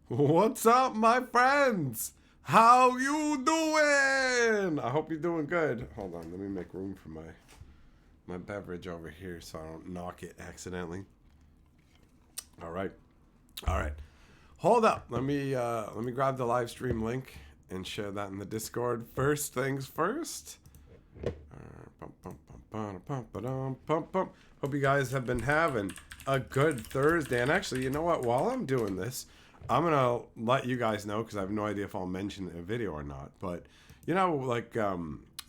What's up, my friends? How you doing? I hope you're doing good. Hold on, let me make room for my beverage over here so I don't knock it accidentally. All right. All right. Hold up. Let me grab the live stream link and share that in the Discord. First things first. Hope you guys have been having a good Thursday. And actually, you know what? While I'm doing this, I'm gonna let you guys know because I have no idea if I'll mention it in a video or not. But you know, like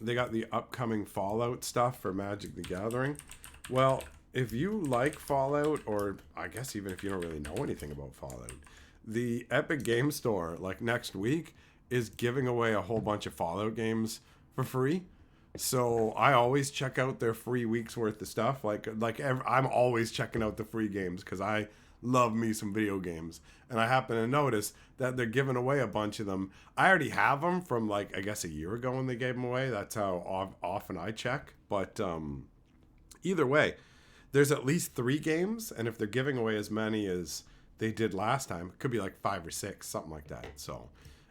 they got the upcoming Fallout stuff for Magic the Gathering. Well, if you like Fallout, or I guess even if you don't really know anything about Fallout, the Epic Game Store, like next week, is giving away a whole bunch of Fallout games for free. So I always check out their free week's worth of stuff. I'm always checking out the free games because I love me some video games. And I happen to notice that they're giving away a bunch of them. I already have them from like I guess a year ago when they gave them away. That's how often I check. But either way, there's at least 3 games, and if they're giving away as many as they did last time, it could be like 5 or 6, something like that. So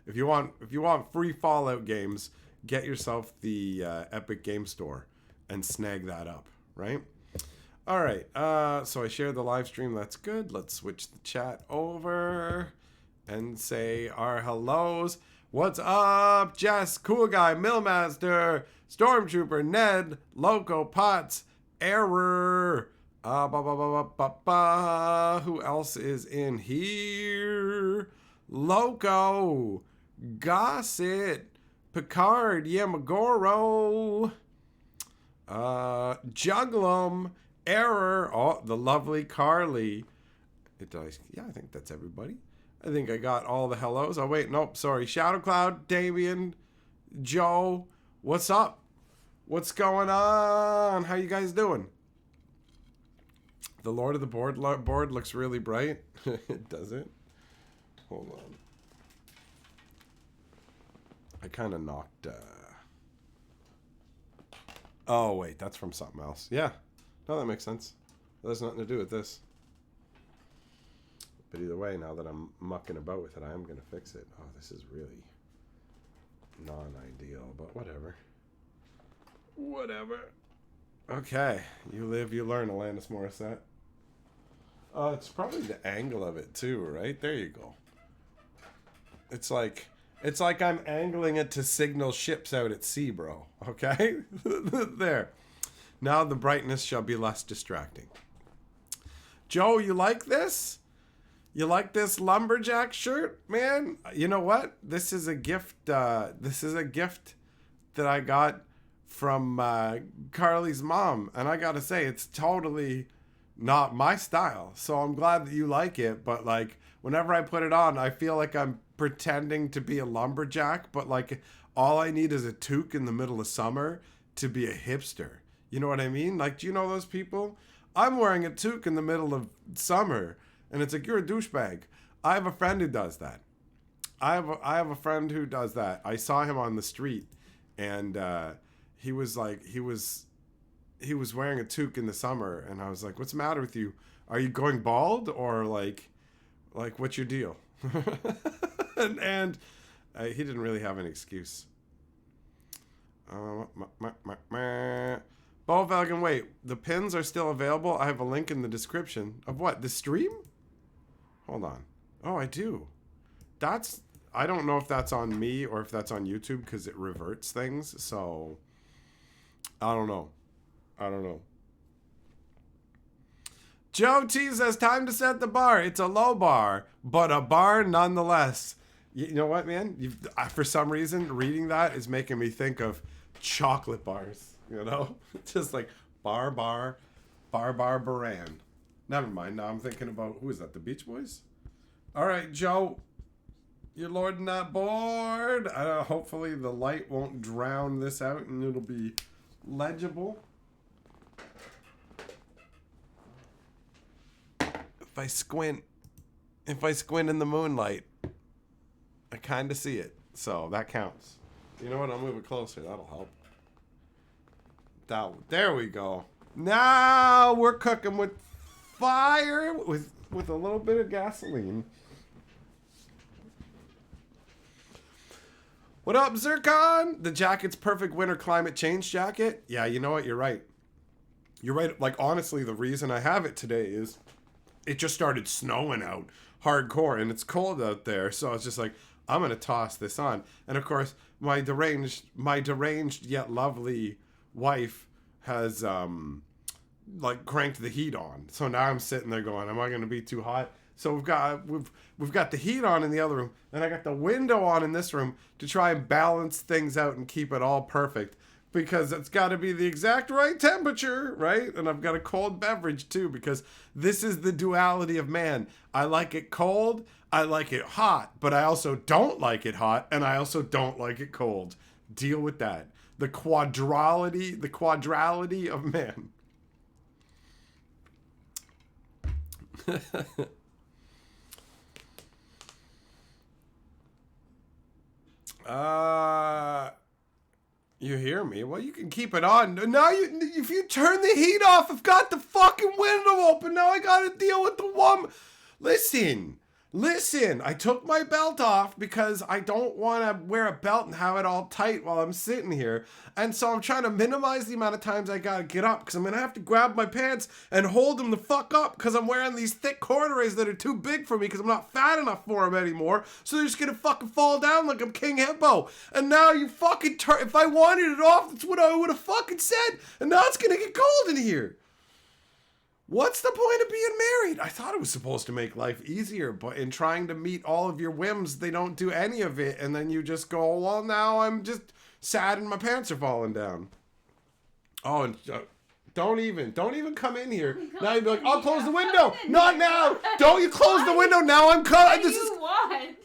if you want free Fallout games, get yourself the Epic Game Store and snag that up, right? All right. So I shared the live stream. That's good. Let's switch the chat over and say our hellos. What's up, Jess, Cool Guy, Millmaster, Stormtrooper, Ned, Loco, Potts, Error. Who else is in here? Loco, Gossett, Picard, Yamagoro, Juglum, Error, oh, the lovely Carly. It does. Yeah, I think that's everybody. I think I got all the hellos. Oh, wait, nope, sorry. Shadow Cloud, Damien, Joe, what's up? What's going on? How you guys doing? The Lord of the board looks really bright. Does it? Hold on. I kind of knocked... Oh, wait, that's from something else. Yeah. No, that makes sense. That has nothing to do with this. But either way, now that I'm mucking about with it, I am going to fix it. Oh, this is really non-ideal, but whatever. Whatever. Okay. You live, you learn, Alanis Morissette. It's probably the angle of it, too, right? There you go. It's like I'm angling it to signal ships out at sea, bro. Okay? There. Now the brightness shall be less distracting. Joe, you like this? You like this lumberjack shirt, man? You know what? This is a gift. This is a gift that I got from Carly's mom. And I gotta say, it's totally not my style. So I'm glad that you like it. But like, whenever I put it on, I feel like I'm pretending to be a lumberjack. But like, all I need is a toque in the middle of summer to be a hipster. You know what I mean? Like, do you know those people? I'm wearing a toque in the middle of summer, and it's like, you're a douchebag. I have a friend who does that. I have a friend who does that. I saw him on the street, and he was wearing a toque in the summer, and I was like, what's the matter with you? Are you going bald, or like what's your deal? and he didn't really have an excuse. Bo Falcon, wait, the pins are still available? I have a link in the description. Of what? The stream? Hold on. Oh, I do. I don't know if that's on me or if that's on YouTube because it reverts things. So, I don't know. Joe T says, time to set the bar. It's a low bar, but a bar nonetheless. You know what, man? For some reason, reading that is making me think of chocolate bars. You know, just like bar baran. Never mind. Now I'm thinking about, who is that? The Beach Boys? All right, Joe, you're lording that board. Hopefully the light won't drown this out and it'll be legible. If I squint in the moonlight, I kind of see it. So that counts. You know what? I'll move it closer. That'll help. There we go. Now we're cooking with fire with a little bit of gasoline. What up, Zircon? The jacket's perfect winter climate change jacket. Yeah, you know what? You're right. You're right. Like, honestly, the reason I have it today is it just started snowing out hardcore and it's cold out there. So I was just like, I'm going to toss this on. And of course, my deranged yet lovely wife has, like, cranked the heat on. So now I'm sitting there going, am I going to be too hot? So we've got the heat on in the other room, and I got the window on in this room to try and balance things out and keep it all perfect, because it's got to be the exact right temperature, right? And I've got a cold beverage too, because this is the duality of man. I like it cold, I like it hot, but I also don't like it hot, and I also don't like it cold. Deal with that. The quadrality of man. You hear me? Well, you can keep it on. Now if you turn the heat off, I've got the fucking window open. Now I gotta deal with the woman. Listen, I took my belt off because I don't want to wear a belt and have it all tight while I'm sitting here. And so I'm trying to minimize the amount of times I gotta get up, because I'm gonna have to grab my pants and hold them the fuck up, because I'm wearing these thick corduroys that are too big for me because I'm not fat enough for them anymore. So they're just gonna fucking fall down like I'm King Hippo. And now you fucking if I wanted it off, that's what I would have fucking said. And now it's gonna get cold in here. What's the point of being married? I thought it was supposed to make life easier, but in trying to meet all of your whims, they don't do any of it. And then you just go, well, now I'm just sad and my pants are falling down. Oh, and don't even come in here. Now you'd be like, I'll close the window. Not now. Don't you close the window. Now I'm cut.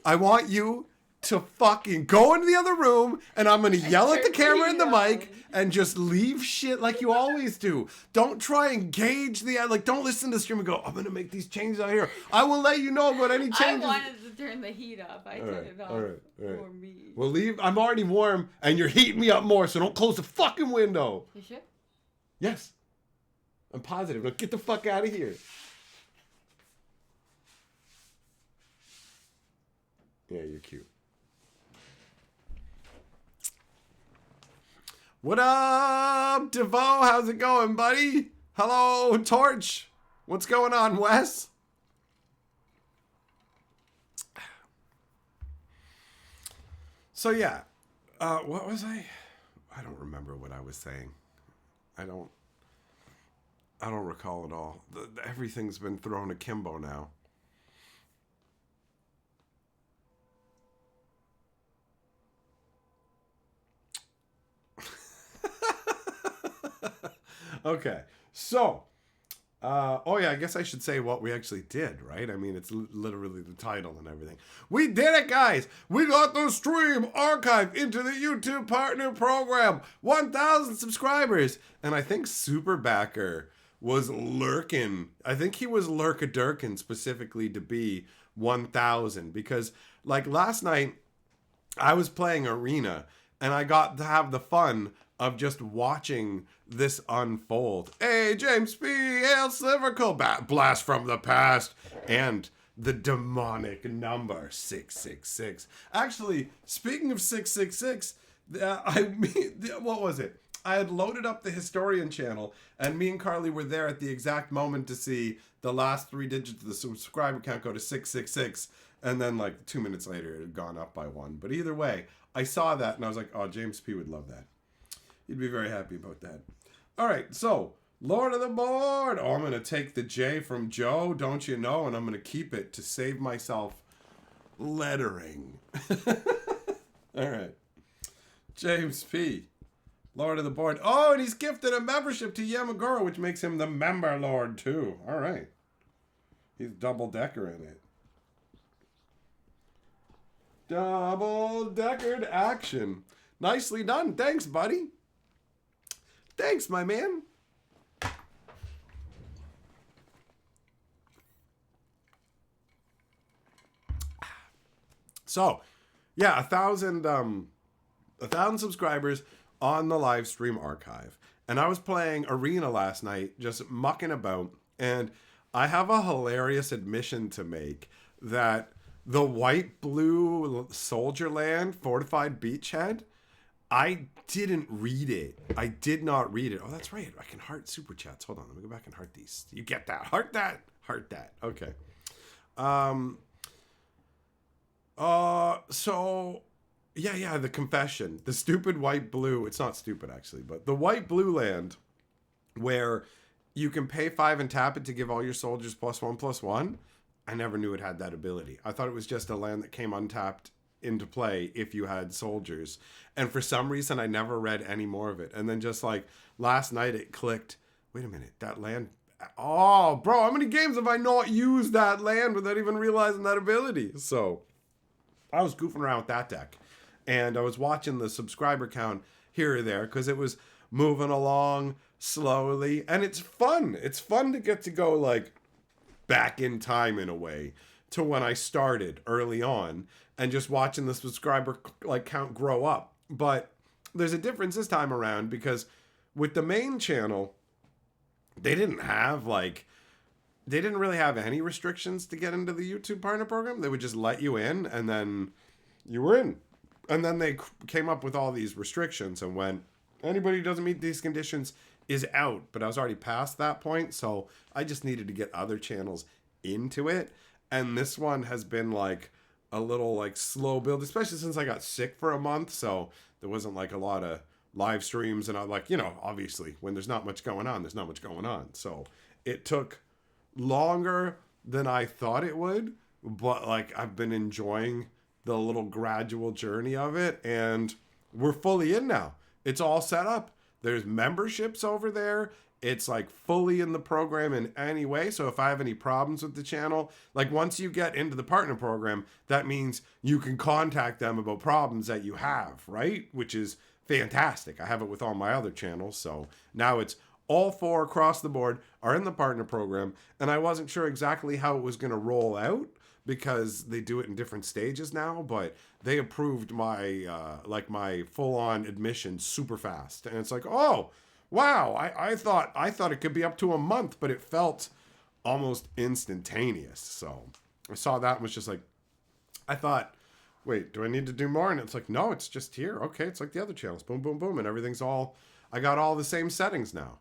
I want you to fucking go into the other room, and I'm going to yell at the camera and the mic and just leave shit like you always do. Don't try and gauge don't listen to the stream and go, I'm going to make these changes out here. I will let you know about any changes. I wanted to turn the heat off. I turned it off for me. Well, leave. I'm already warm, and you're heating me up more, so don't close the fucking window. You sure? Yes. I'm positive. Now get the fuck out of here. Yeah, you're cute. What up, DeVoe? How's it going, buddy? Hello, Torch. What's going on, Wes? So yeah, what was I don't remember what I was saying. I don't recall at all. Everything's been thrown akimbo now. Okay, so, oh yeah, I guess I should say what we actually did, right? I mean, it's literally the title and everything. We did it, guys! We got the stream archived into the YouTube Partner Program. 1,000 subscribers! And I think Superbacker was lurking. I think he was lurka-durkin specifically to be 1,000. Because, like, last night, I was playing Arena, and I got to have the fun of just watching this unfold. Hey, James P. Hail Slivercle, blast from the past, and the demonic number 666. Actually, speaking of 666, what was it? I had loaded up the Historian channel, and me and Carly were there at the exact moment to see the last 3 digits of the subscriber count go to 666, and then like 2 minutes later it had gone up by 1. But either way, I saw that and I was like, oh, James P. would love that. He'd be very happy about that. All right, so Lord of the Board. Oh, I'm going to take the J from Joe, don't you know? And I'm going to keep it to save myself lettering. All right. James P. Lord of the Board. Oh, and he's gifted a membership to Yamaguro, which makes him the member lord, too. All right. He's double-decker in it. Double-deckered action. Nicely done. Thanks, buddy. Thanks, my man. So, yeah, 1,000 subscribers on the live stream archive. And I was playing Arena last night, just mucking about. And I have a hilarious admission to make that the white blue soldier land fortified beachhead. I didn't read it. I did not read it. Oh, that's right. I can heart super chats. Hold on. Let me go back and heart these. You get that. Heart that. Heart that. Okay. So yeah, the confession. The stupid white blue. It's not stupid actually, but the white blue land where you can pay 5 and tap it to give all your soldiers +1/+1. I never knew it had that ability. I thought it was just a land that came untapped into play if you had soldiers. And for some reason, I never read any more of it. And then just like last night, it clicked. Wait a minute, that land. Oh, bro, how many games have I not used that land without even realizing that ability? So I was goofing around with that deck. And I was watching the subscriber count here or there because it was moving along slowly. And it's fun. It's fun to get to go like back in time in a way to when I started early on and just watching the subscriber like count grow up. But there's a difference this time around because with the main channel, they didn't really have any restrictions to get into the YouTube partner program. They would just let you in and then you were in. And then they came up with all these restrictions and went, anybody who doesn't meet these conditions is out. But I was already past that point, so I just needed to get other channels into it. And this one has been like a little like slow build, especially since I got sick for a month. So there wasn't like a lot of live streams and I like, obviously when there's not much going on, there's not much going on. So it took longer than I thought it would, but like I've been enjoying the little gradual journey of it and we're fully in now. It's all set up. There's memberships over there. It's like fully in the program in any way. So if I have any problems with the channel, like once you get into the partner program, that means you can contact them about problems that you have, right? Which is fantastic. I have it with all my other channels. So now it's all 4 across the board are in the partner program. And I wasn't sure exactly how it was going to roll out because they do it in different stages now, but they approved my my full-on admission super fast. And it's like, oh, wow, I thought it could be up to a month, but it felt almost instantaneous. So I saw that and was just like, I thought, wait, do I need to do more? And it's like, no, it's just here. Okay, it's like the other channels. Boom, boom, boom. And everything's I got all the same settings now.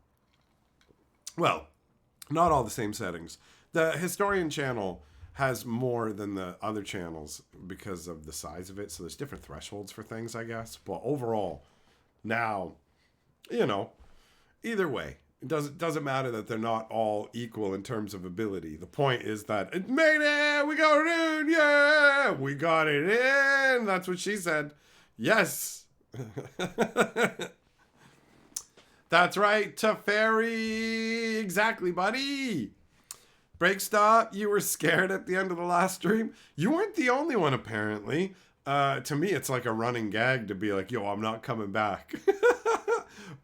Well, not all the same settings. The Historian channel has more than the other channels because of the size of it. So there's different thresholds for things, I guess. But overall, now, either way, it doesn't matter that they're not all equal in terms of ability. The point is that it made it. We got it in. Yeah, we got it in. That's what she said. Yes. That's right, Teferi. Exactly, buddy. Break stop. You were scared at the end of the last stream. You weren't the only one, apparently. To me, it's like a running gag to be like, yo, I'm not coming back.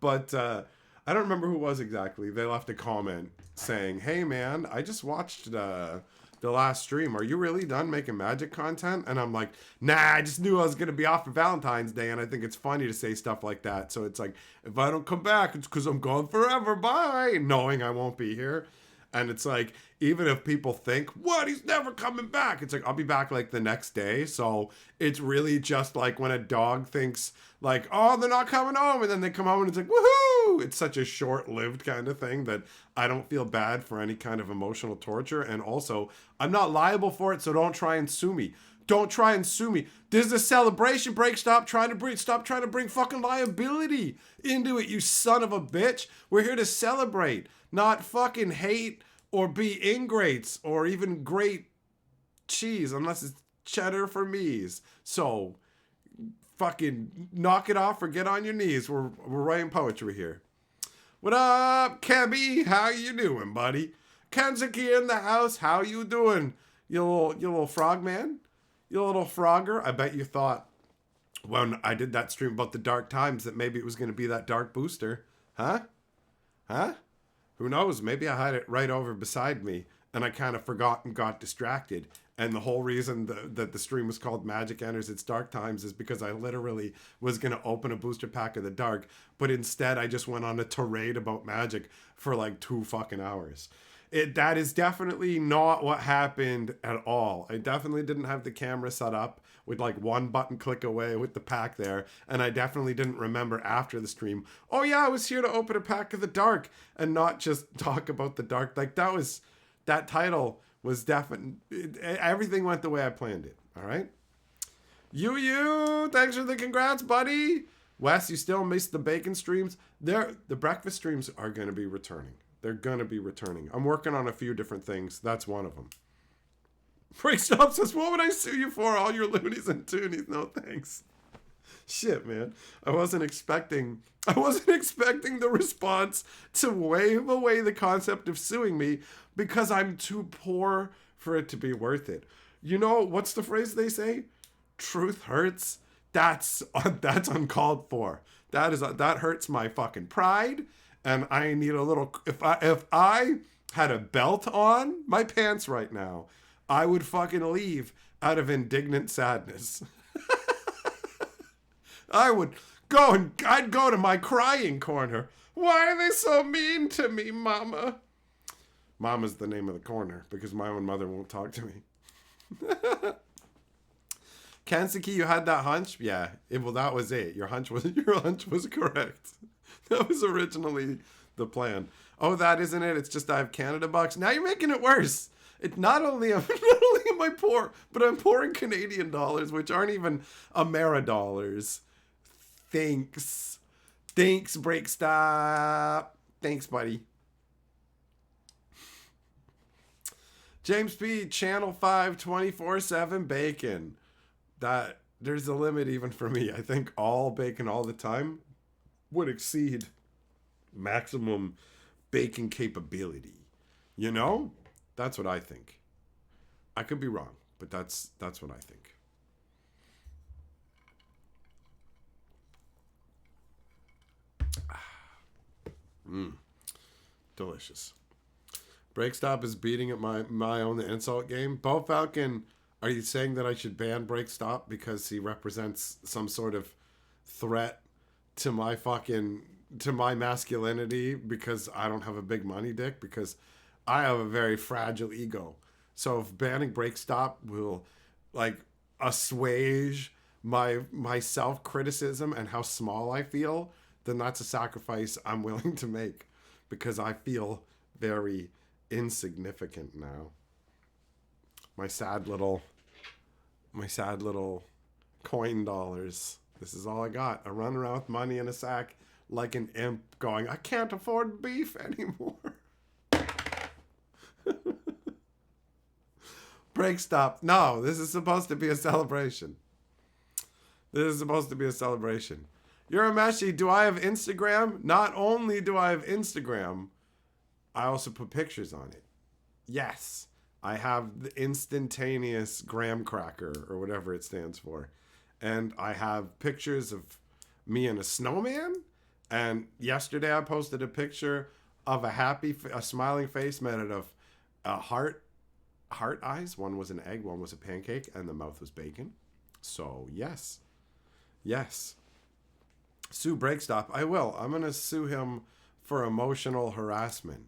But I don't remember who it was exactly. They left a comment saying, hey, man, I just watched the last stream. Are you really done making Magic content? And I'm like, nah, I just knew I was going to be off for Valentine's Day. And I think it's funny to say stuff like that. So it's like, if I don't come back, it's because I'm gone forever. Bye. Knowing I won't be here. And it's like, even if people think, what, he's never coming back. It's like, I'll be back like the next day. So it's really just like when a dog thinks like, oh, they're not coming home. And then they come home and it's like, woohoo. It's such a short-lived kind of thing that I don't feel bad for any kind of emotional torture. And also, I'm not liable for it. So don't try and sue me. Don't try and sue me. This is a celebration break. Stop trying to bring fucking liability into it, you son of a bitch. We're here to celebrate, not fucking hate or be ingrates or even grate cheese, unless it's cheddar for me's. So fucking knock it off or get on your knees. We're writing poetry here. What up, Kebby? How you doing, buddy? Kenzuki in the house. How you doing? You little frog man? You little frogger? I bet you thought when I did that stream about the dark times that maybe it was going to be that dark booster. Huh? Who knows? Maybe I had it right over beside me and I kind of forgot and got distracted. And the whole reason that the stream was called Magic Enters Its Dark Times is because I literally was going to open a booster pack of the dark. But instead, I just went on a tirade about Magic for like 2 fucking hours. That is definitely not what happened at all. I definitely didn't have the camera set up with like one button click away with the pack there. And I definitely didn't remember after the stream, oh yeah, I was here to open a pack of the dark and not just talk about the dark. Like that title was definitely, everything went the way I planned it. All right. You, thanks for the congrats, buddy. Wes, you still missed the bacon streams. The breakfast streams are going to be returning. They're going to be returning. I'm working on a few different things. That's one of them. Break Stop says, what would I sue you for? All your loonies and toonies. No thanks. Shit, man. I wasn't expecting the response to wave away the concept of suing me because I'm too poor for it to be worth it. You know, what's the phrase they say? Truth hurts. That's uncalled for. That hurts my fucking pride. And I need a little, if I had a belt on my pants right now, I would fucking leave out of indignant sadness. I'd go to my crying corner. Why are they so mean to me, Mama? Mama's the name of the corner because my own mother won't talk to me. Kansuki, you had that hunch? Yeah. Well, that was it. Your hunch was correct. That was originally the plan. Oh, that isn't it. It's just I have Canada bucks. Now you're making it worse. It not only am I poor, but I'm poor in Canadian dollars, which aren't even Ameridollars. Thanks, Break Stop. Thanks, buddy. James P. Channel 5 24/7 bacon. That there's a limit even for me. I think all bacon all the time would exceed maximum bacon capability. You know? That's what I think. I could be wrong, but that's what I think. Delicious. Breakstop is beating at my own insult game. Bo Falcon, are you saying that I should ban Breakstop because he represents some sort of threat to my masculinity because I don't have a big money dick? Because I have a very fragile ego. So if banning Breakstop will like assuage my self-criticism and how small I feel, then that's a sacrifice I'm willing to make because I feel very insignificant now. My sad little coin dollars. This is all I got. I run around with money in a sack like an imp going, I can't afford beef anymore. Break stop. No, this is supposed to be a celebration. This is supposed to be a celebration. Urameshi, do I have Instagram? Not only do I have Instagram, I also put pictures on it. Yes, I have the instantaneous graham cracker or whatever it stands for. And I have pictures of me and a snowman. And yesterday I posted a picture of a smiling face made out of a heart eyes. One was an egg, one was a pancake, and the mouth was bacon. So yes. Sue Breakstop. I will. I'm going to sue him for emotional harassment.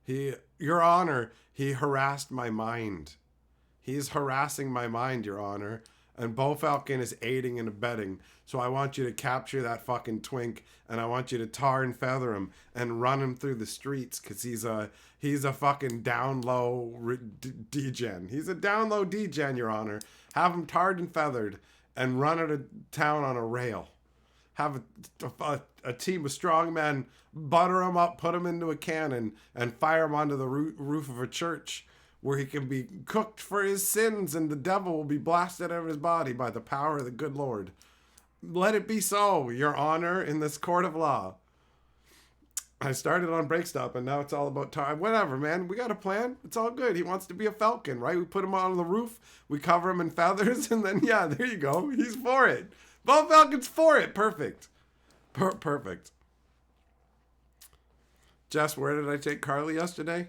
Your Honor, he harassed my mind. He's harassing my mind, Your Honor. And Bo Falcon is aiding and abetting. So I want you to capture that fucking twink, and I want you to tar and feather him and run him through the streets because he's a fucking down low degen. He's a down low degen, Your Honor. Have him tarred and feathered and run out of town on a rail. Have a team of strong men butter him up, put him into a cannon, and fire him onto the roof of a church where he can be cooked for his sins and the devil will be blasted out of his body by the power of the good Lord. Let it be so, Your Honor, in this court of law. I started on Breakstop and now it's all about time. Whatever, man. We got a plan. It's all good. He wants to be a falcon, right? We put him on the roof. We cover him in feathers and then, yeah, there you go. He's for it. Bo Falcon's for it. Perfect. Perfect. Jess, where did I take Carly yesterday?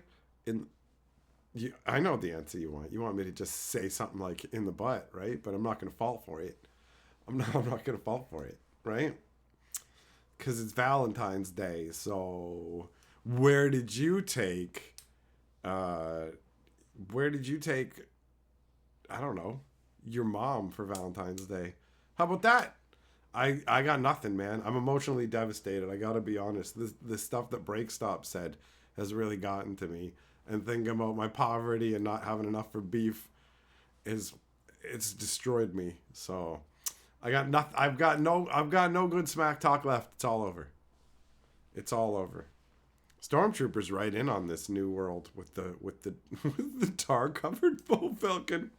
I know the answer you want. You want me to just say something like in the butt, right? But I'm not going to fall for it. I'm not going to fall for it, right? Because it's Valentine's Day. So where did you take Where did you take, I don't know, your mom for Valentine's Day? How about that? I got nothing, man. I'm emotionally devastated. I gotta be honest. The stuff that Breakstop said has really gotten to me. And thinking about my poverty and not having enough for beef it's destroyed me. So I got nothing. I've got no good smack talk left. It's all over. It's all over. Stormtroopers right in on this new world with the with the tar covered bull falcon.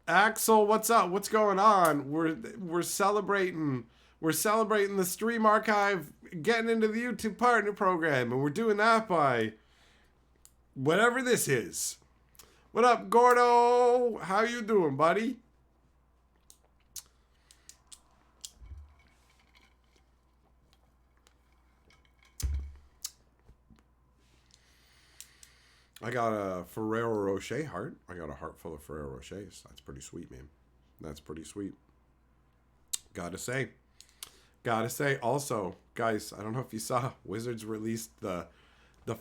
Axel, what's up? What's going on? We're celebrating the Stream Archive getting into the YouTube Partner Program, and we're doing that by whatever this is. What up, Gordo? How you doing, buddy? I got a Ferrero Rocher heart. I got a heart full of Ferrero Rochers. That's pretty sweet, man. That's pretty sweet. Gotta say. Also, guys, I don't know if you saw, Wizards released the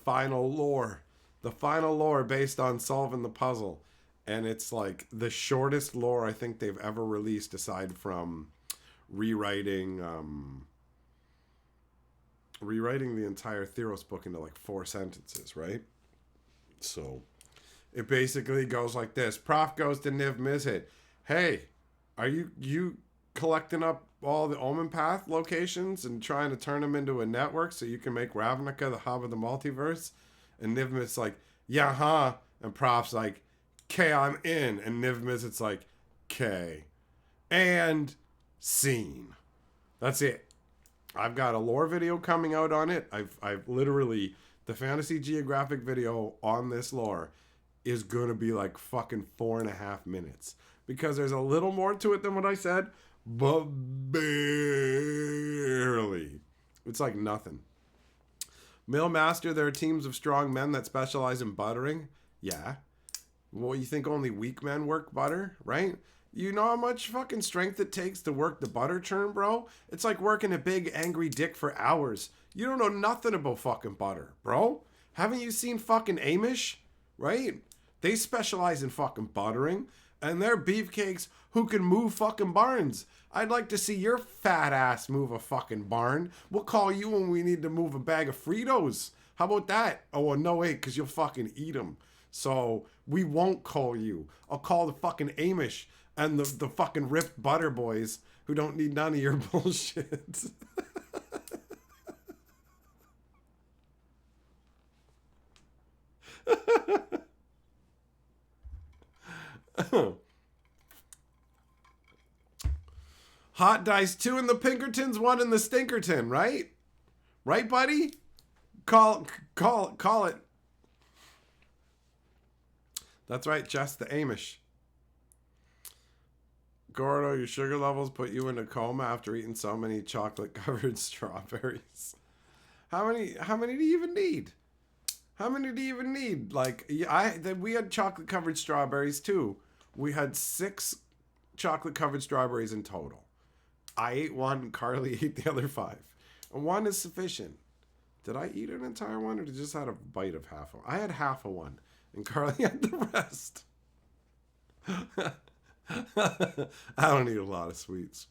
final lore. The final lore based on solving the puzzle. And it's like the shortest lore I think they've ever released aside from rewriting the entire Theros book into like 4 sentences, right? So it basically goes like this. Prof goes to Niv Mizzet. Hey, are you collecting up all the Omen Path locations and trying to turn them into a network so you can make Ravnica the hub of the multiverse? And Niv Mizzet's like, yeah, huh? And Prof's like, K, I'm in. And Niv Mizzet's like, K. And scene. That's it. I've got a lore video coming out on it. I've literally... The Fantasy Geographic video on this lore is going to be like fucking 4.5 minutes. Because there's a little more to it than what I said, but barely. It's like nothing. Millmaster, there are teams of strong men that specialize in buttering. Yeah. Well, you think only weak men work butter, right? You know how much fucking strength it takes to work the butter churn, bro? It's like working a big angry dick for hours. You don't know nothing about fucking butter, bro. Haven't you seen fucking Amish? Right? They specialize in fucking buttering. And they're beefcakes who can move fucking barns. I'd like to see your fat ass move a fucking barn. We'll call you when we need to move a bag of Fritos. How about that? Oh, well, no, wait, because you'll fucking eat them. So we won't call you. I'll call the fucking Amish and the fucking ripped butter boys who don't need none of your bullshit. Hot dice, 2 in the Pinkertons, 1 in the Stinkerton, right? Right, buddy? Call it. That's right, just the Amish. Gordo, your sugar levels put you in a coma after eating so many chocolate-covered strawberries. How many do you even need? How many do you even need? Like, we had chocolate-covered strawberries, too. We had 6 chocolate-covered strawberries in total. I ate 1, Carly ate the other 5. And 1 is sufficient. Did I eat an entire one, or did I just had a bite of half of one? I had half of one, and Carly had the rest. I don't eat a lot of sweets.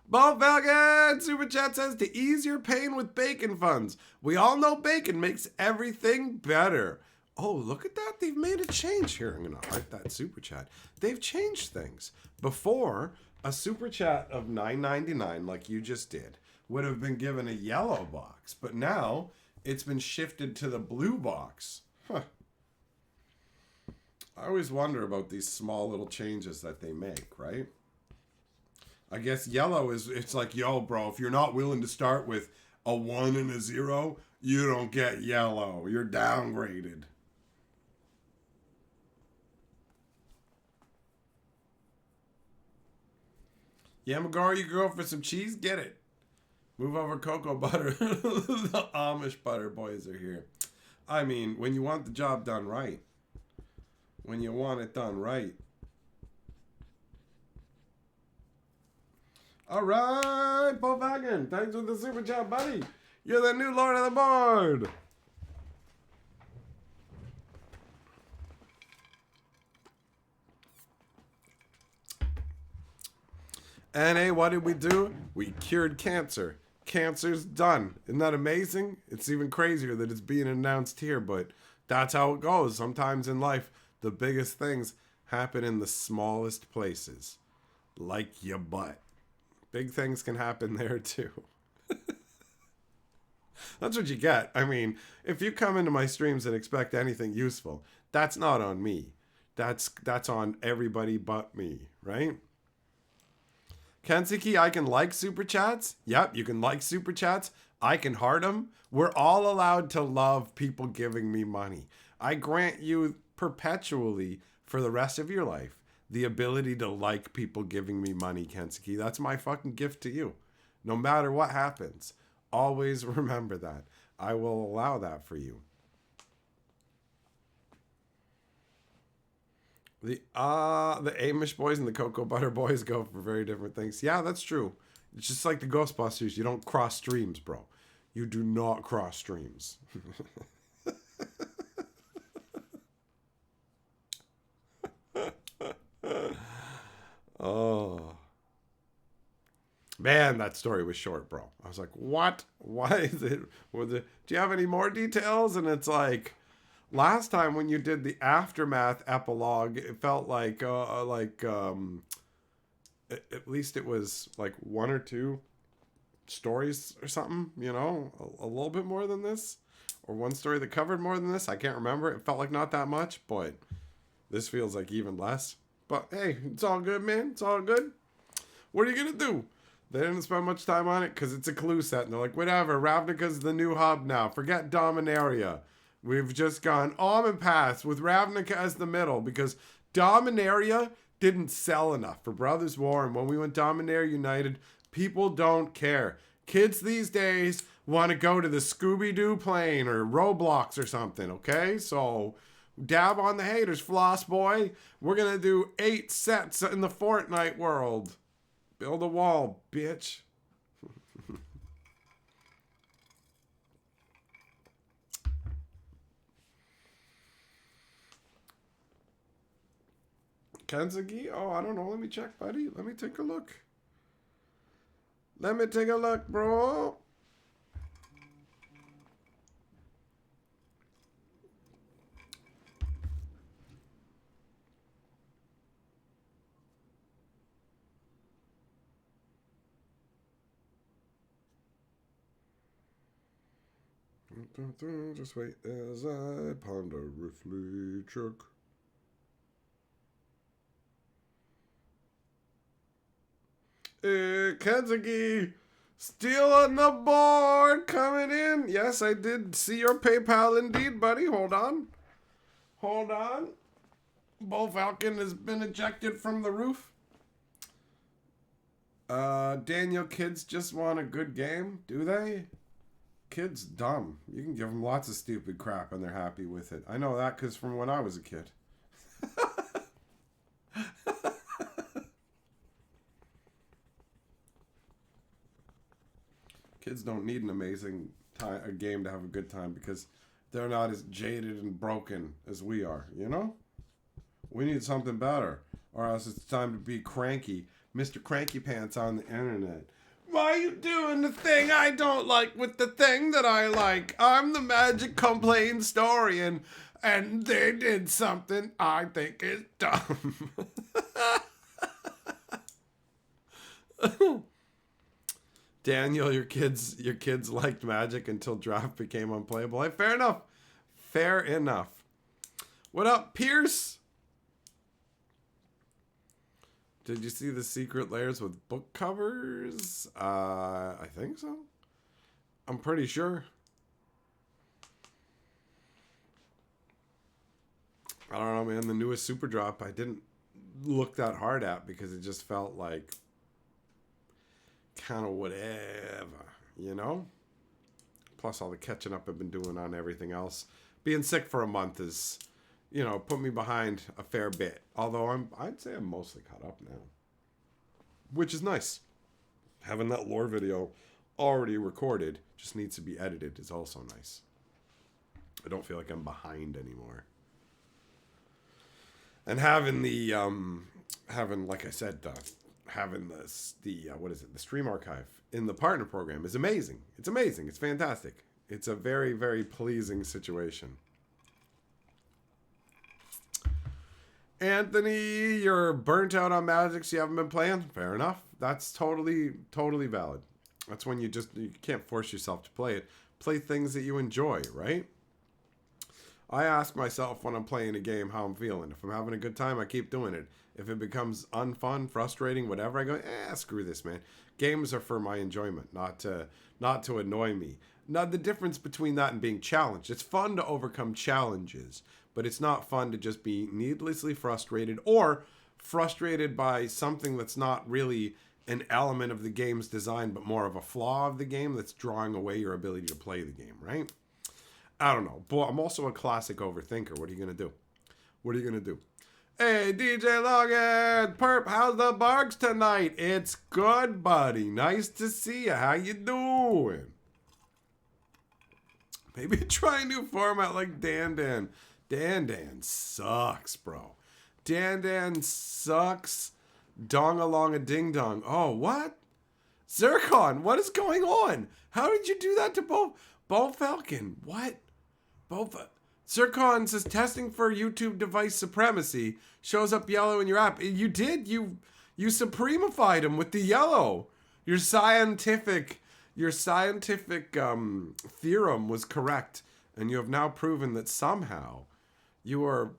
Bo Falcon Super Chat says, to ease your pain with bacon funds. We all know bacon makes everything better. Oh, look at that. They've made a change here. I'm going to heart that Super Chat. They've changed things. Before, a Super Chat of $9.99, like you just did, would have been given a yellow box. But now, it's been shifted to the blue box. Huh. I always wonder about these small little changes that they make, right? I guess yellow it's like, yo, bro, if you're not willing to start with a 1 and a 0, you don't get yellow. You're downgraded. Yeah, Magari, you go for some cheese? Get it. Move over cocoa butter. The Amish butter boys are here. I mean, when you want the job done right. When you want it done right. All right, Bo Wagon. Thanks for the super chat, buddy. You're the new lord of the board. And hey, what did we do? We cured cancer. Cancer's done. Isn't that amazing? It's even crazier that it's being announced here, but that's how it goes. Sometimes in life, the biggest things happen in the smallest places, like your butt. Big things can happen there too. That's what you get. I mean, if you come into my streams and expect anything useful, that's not on me. That's on everybody but me, right? Kensuke, I can like super chats. Yep, you can like super chats. I can heart them. We're all allowed to love people giving me money. I grant you perpetually for the rest of your life the ability to like people giving me money, Kensuke. That's my fucking gift to you. No matter what happens, always remember that. I will allow that for you. The Amish boys and the Cocoa Butter boys go for very different things. Yeah, that's true. It's just like the Ghostbusters. You don't cross streams, bro. You do not cross streams. Oh. Man, that story was short, bro. I was like, what? Why is it? Do you have any more details? And it's like, last time when you did the aftermath epilogue, it felt like at least it was like one or two stories or something, you know, a little bit more than this, or one story that covered more than this. I can't remember. It felt like not that much, but this feels like even less. But hey, it's all good, man. It's all good. What are you gonna do? They didn't spend much time on it because it's a clue set, and they're like, whatever. Ravnica's the new hub now. Forget Dominaria. We've just gone Almond Pass with Ravnica as the middle because Dominaria didn't sell enough for Brothers War. And when we went Dominaria United, people don't care. Kids these days want to go to the Scooby-Doo plane or Roblox or something, okay? So dab on the haters, Floss Boy. We're going to do 8 sets in the Fortnite world. Build a wall, bitch. Kensuke? Oh, I don't know. Let me check, buddy. Let me take a look. Let me take a look, bro. Just wait as I ponderously check. Kensuke, still on the board, coming in. Yes, I did see your PayPal indeed, buddy. Hold on. Hold on. Bull Falcon has been ejected from the roof. Daniel, kids just want a good game, do they? Kids dumb. You can give them lots of stupid crap and they're happy with it. I know that because from when I was a kid. Kids don't need an amazing a game to have a good time because they're not as jaded and broken as we are, you know? We need something better, or else it's time to be cranky. Mr. Cranky Pants on the internet. Why are you doing the thing I don't like with the thing that I like? I'm the Magic Complaint Historian, and they did something I think is dumb. Daniel, your kids liked Magic until draft became unplayable. Hey, fair enough. Fair enough. What up, Pierce? Did you see the secret layers with book covers? I think so. I'm pretty sure. I don't know, man. The newest super drop I didn't look that hard at because it just felt like kind of whatever, you know? Plus all the catching up I've been doing on everything else. Being sick for a month is, you know, put me behind a fair bit. Although I'd say I'm mostly caught up now. Which is nice. Having that lore video already recorded, just needs to be edited, is also nice. I don't feel like I'm behind anymore. And having the, like I said, having the stream archive in the partner program is amazing. It's amazing. It's fantastic. It's a very, very pleasing situation. Anthony, you're burnt out on Magic, so you haven't been playing. Fair enough. That's totally valid. That's when you can't force yourself to play it. Play things that you enjoy, right? I ask myself when I'm playing a game how I'm feeling. If I'm having a good time, I keep doing it. If it becomes unfun, frustrating, whatever, I go, screw this, man. Games are for my enjoyment, not to annoy me. Now, the difference between that and being challenged, it's fun to overcome challenges, but it's not fun to just be needlessly frustrated or frustrated by something that's not really an element of the game's design, but more of a flaw of the game that's drawing away your ability to play the game, right? I don't know. But I'm also a classic overthinker. What are you going to do? Hey, DJ Logan! Perp, how's the Barks tonight? It's good, buddy. Nice to see you. How you doing? Maybe try a new format like Dan Dan. Dan Dan sucks, bro. Dan Dan sucks. Dong along a ding dong. Oh, what? Zircon, what is going on? How did you do that to Bo Falcon? What? Zircon says testing for YouTube device supremacy. Shows up yellow in your app. You did. You supremified him with the yellow. Your scientific theorem was correct, and you have now proven that somehow your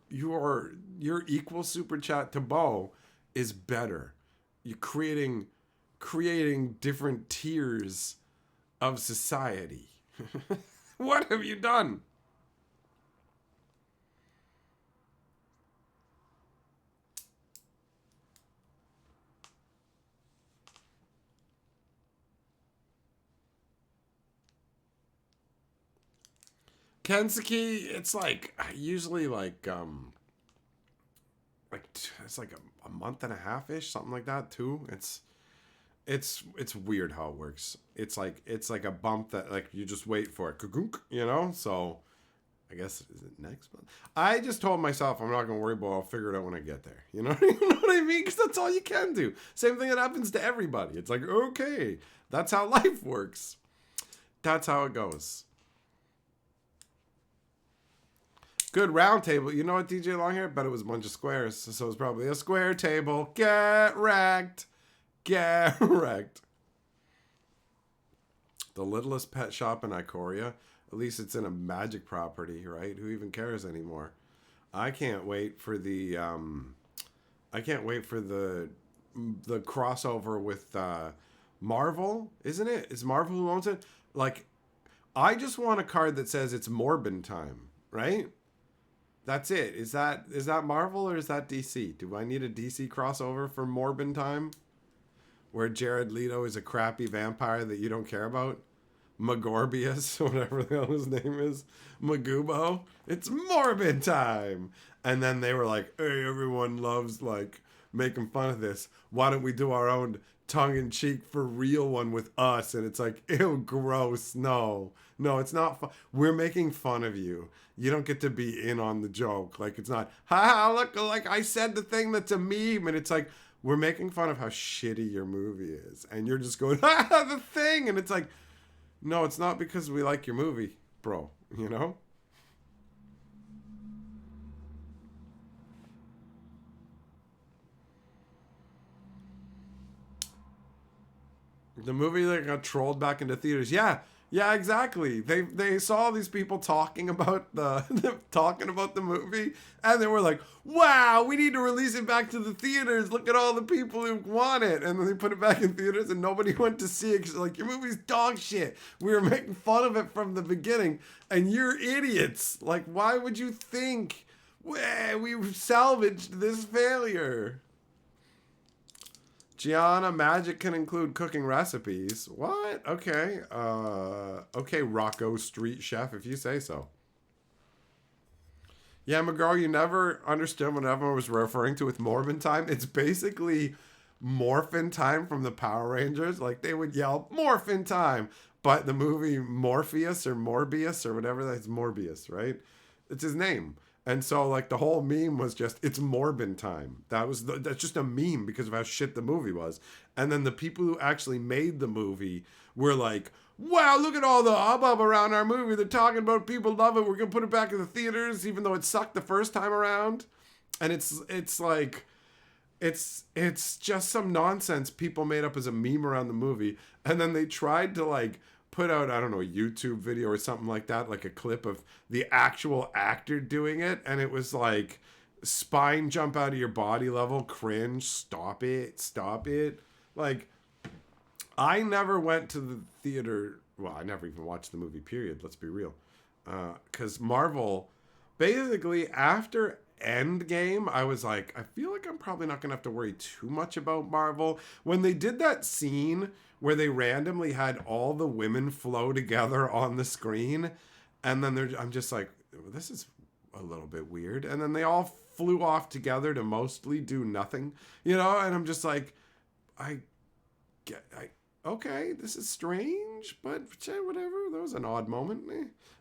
equal super chat to Bo is better. You're creating different tiers of society. What have you done? Kensuke, it's usually it's like a month and a half ish, something like that too. It's weird how it works. It's like a bump that you just wait for it, So I guess is it next month? I just told myself I'm not gonna worry about it. I'll figure it out when I get there. You know what I mean? Because that's all you can do. Same thing that happens to everybody. It's like, okay, that's how life works. That's how it goes. Good round table. You know what, DJ Longhair? Bet it was a bunch of squares. So it's probably a square table. Get wrecked. Get wrecked. The littlest pet shop in Ikoria. At least it's in a Magic property, right? Who even cares anymore? I can't wait for the crossover with Marvel, isn't it? Is Marvel who owns it? I just want a card that says it's Morbin time, right? That's it. Is that Marvel or is that DC? Do I need a DC crossover for Morbin time? Where Jared Leto is a crappy vampire that you don't care about? Magorbius, whatever the hell his name is. Magubo. It's Morbin time. And then they were like, hey, everyone loves making fun of this. Why don't we do our own tongue-in-cheek for real one with us? And it's like, ew, gross. No, it's not fun. We're making fun of you. You don't get to be in on the joke. It's not, ha, look, I said the thing that's a meme. And it's like, we're making fun of how shitty your movie is. And you're just going, ha, the thing. And it's like, no, it's not because we like your movie, bro. You know? The movie that got trolled back into theaters. Yeah, exactly. They saw these people talking about the movie, and they were like, "Wow, we need to release it back to the theaters. Look at all the people who want it." And then they put it back in theaters, and nobody went to see it because your movie's dog shit. We were making fun of it from the beginning, and you're idiots. Why would you think we salvaged this failure? Gianna, Magic can include cooking recipes. What? Okay. Okay, Rocco Street Chef, if you say so. Yeah, McGraw, you never understood what everyone was referring to with Morbin time. It's basically Morphin time from the Power Rangers. They would yell, Morphin time. But the movie Morpheus or Morbius or whatever, that's Morbius, right? It's his name. And so like the whole meme was just it's Morbin time. That's just a meme because of how shit the movie was. And then the people who actually made the movie were like, wow, look at all the hubbub around our movie. They're talking about people love it. We're gonna put it back in the theaters, even though it sucked the first time around. And it's like it's just some nonsense people made up as a meme around the movie. And then they tried to like put out, I don't know, a YouTube video or something like that, like a clip of the actual actor doing it. And it was like spine jump out of your body level, cringe, stop it. Like, I never went to the theater. Well, I never even watched the movie, period. Let's be real. Because Marvel, basically, after Endgame, I was like, I feel like I'm probably not going to have to worry too much about Marvel. When they did that scene where they randomly had all the women flow together on the screen, and then I'm just like, this is a little bit weird. And then they all flew off together to mostly do nothing, and I'm just like, okay, this is strange, but whatever. That was an odd moment.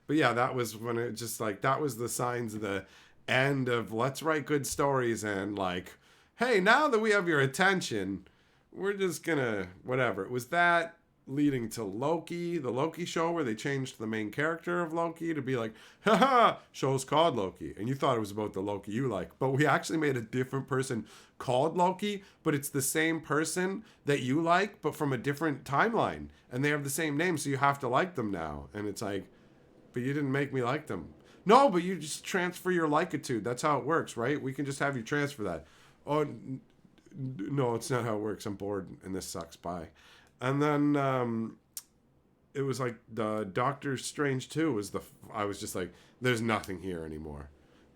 But yeah, that was when it just like, that was the signs of the end of let's write good stories and like, hey, now that we have your attention, we're just gonna, whatever. It was that leading to Loki, the Loki show where they changed the main character of Loki to be like, haha, show's called Loki. And you thought it was about the Loki you like, but we actually made a different person called Loki, but it's the same person that you like, but from a different timeline. And they have the same name, so you have to like them now. And it's like, but you didn't make me like them. No, but you just transfer your likitude. That's how it works, right? We can just have you transfer that. Oh, no, it's not how it works. I'm bored and this sucks. Bye. And then it was like the Doctor Strange 2 was I was just like, there's nothing here anymore.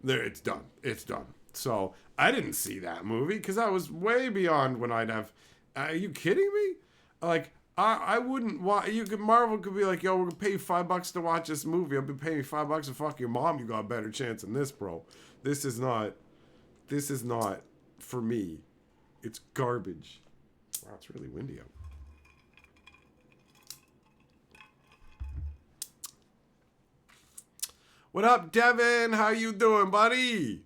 It's done. It's done. So I didn't see that movie because I was way beyond when I'd have. Are you kidding me? Like, I wouldn't want. Marvel could be like, yo, we're gonna pay you $5 to watch this movie. I'll be paying you $5 to fuck your mom. You got a better chance than this, bro. This is not for me. It's garbage. Wow, it's really windy out. What up, Devin? How you doing, buddy?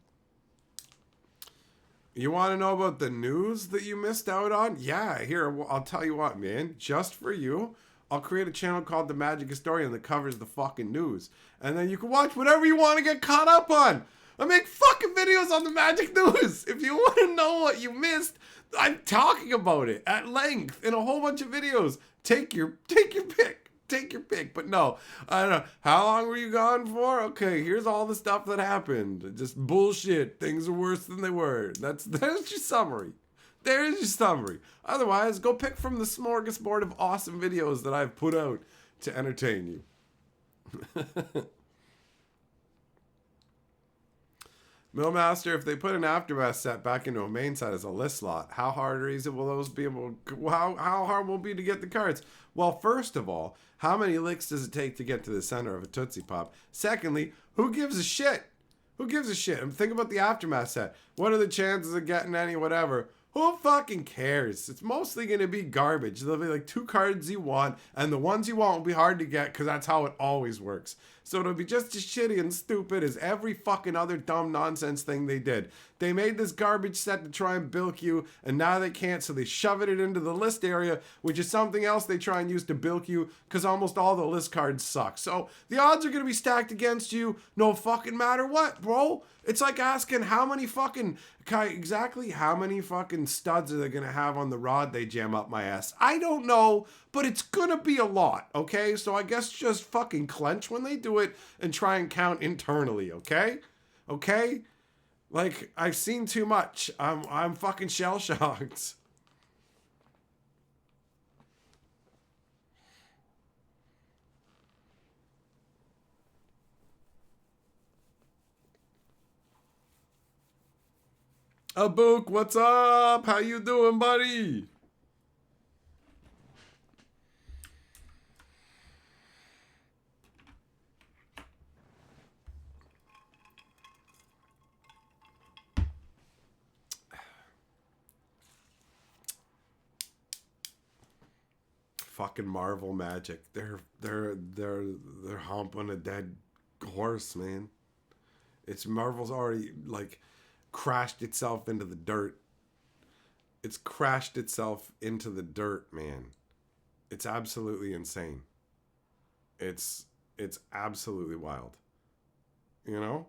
You want to know about the news that you missed out on? Yeah, here, I'll tell you what, man. Just for you, I'll create a channel called The Magic Historian that covers the fucking news. And then you can watch whatever you want to get caught up on. I make fucking videos on the magic news. If you want to know what you missed, I'm talking about it at length in a whole bunch of videos. Take your pick. Take your pick. But no, I don't know. How long were you gone for? Okay, here's all the stuff that happened. Just bullshit. Things are worse than they were. There's your summary. There's your summary. Otherwise, go pick from the smorgasbord of awesome videos that I've put out to entertain you. Millmaster, if they put an Aftermath set back into a main set as a list slot, how hard or easy will those be able? How hard will it be to get the cards? Well, first of all, how many licks does it take to get to the center of a Tootsie Pop? Secondly, who gives a shit? Who gives a shit? And think about the Aftermath set. What are the chances of getting any whatever? Who fucking cares? It's mostly going to be garbage. There'll be like 2 cards you want, and the ones you want will be hard to get because that's how it always works. So it'll be just as shitty and stupid as every fucking other dumb nonsense thing they did. They made this garbage set to try and bilk you, and now they can't, so they shove it into the list area, which is something else they try and use to bilk you, because almost all the list cards suck. So the odds are going to be stacked against you no fucking matter what, bro. It's like asking how many fucking studs are they going to have on the rod they jam up my ass? I don't know, but it's going to be a lot, okay? So I guess just fucking clench when they do it and try and count internally, okay? Okay? Like, I've seen too much. I'm fucking shell-shocked. Abook, what's up? How you doing, buddy? Fucking Marvel magic. They're humping a dead horse, man. It's Marvel's already like crashed itself into the dirt. It's crashed itself into the dirt, man. It's absolutely insane. It's absolutely wild. You know?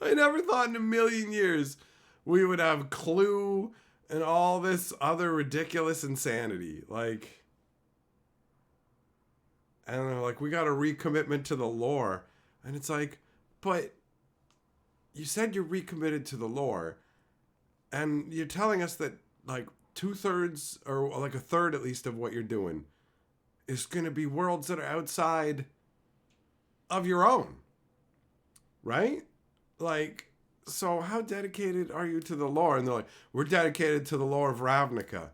I never thought in a million years we would have Clue and all this other ridiculous insanity. Like, I don't know, like we got a recommitment to the lore. And it's like, but you said you're recommitted to the lore. And you're telling us that like 2/3 or like a third at least of what you're doing is going to be worlds that are outside of your own. Right? Like, so how dedicated are you to the lore? And they're like, we're dedicated to the lore of Ravnica,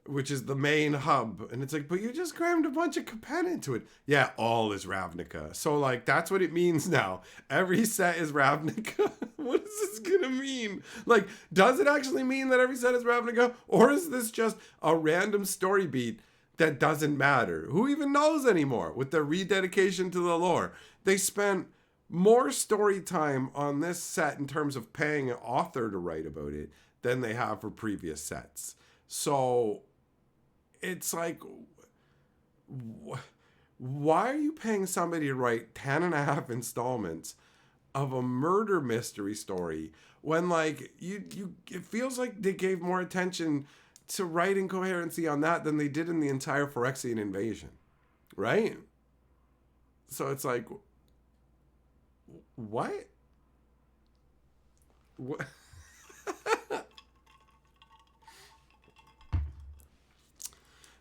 which is the main hub. And it's like, but you just crammed a bunch of Capenna into it. Yeah, all is Ravnica. So, like, that's what it means now. Every set is Ravnica. What is this gonna mean? Like, does it actually mean that every set is Ravnica? Or is this just a random story beat that doesn't matter? Who even knows anymore with the rededication to the lore? They spent more story time on this set in terms of paying an author to write about it than they have for previous sets. So it's like, why are you paying somebody to write 10 and a half installments of a murder mystery story when like you it feels like they gave more attention to writing coherency on that than they did in the entire Phyrexian invasion, right? So it's like, what? What?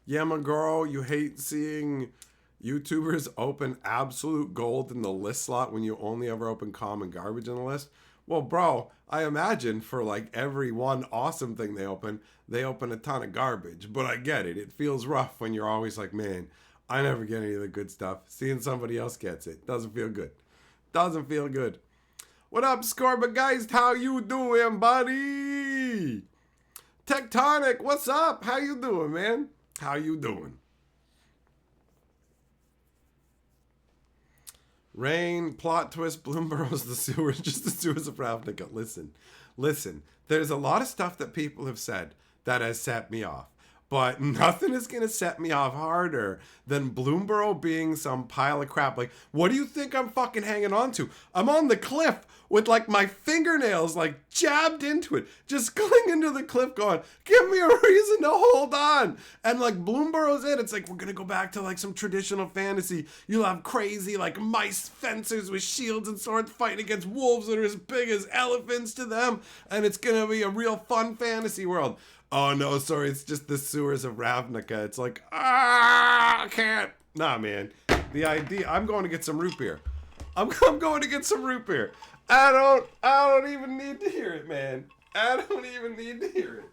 Yeah, my girl, you hate seeing YouTubers open absolute gold in the list slot when you only ever open common garbage in the list. Well, bro, I imagine for like every one awesome thing they open a ton of garbage. But I get it. It feels rough when you're always like, man, I never get any of the good stuff. Seeing somebody else gets it doesn't feel good. Doesn't feel good. What up, Scorba guys? How you doing, buddy? Tectonic, what's up? How you doing, man? How you doing? Rain, plot twist, Bloomberg's the sewers, just the sewers of Ravnica. Listen. There's a lot of stuff that people have said that has set me off. But nothing is going to set me off harder than Bloomberg being some pile of crap. Like, what do you think I'm fucking hanging on to? I'm on the cliff with like my fingernails like jabbed into it, just clinging to the cliff going, give me a reason to hold on. And like Bloomberg's it. It's like, we're going to go back to like some traditional fantasy. You'll have crazy like mice fencers with shields and swords fighting against wolves that are as big as elephants to them. And it's going to be a real fun fantasy world. Oh no, sorry, it's just the sewers of Ravnica. It's like, I can't. Nah, man. The idea, I'm going to get some root beer. I'm going to get some root beer. I don't even need to hear it, man. I don't even need to hear it.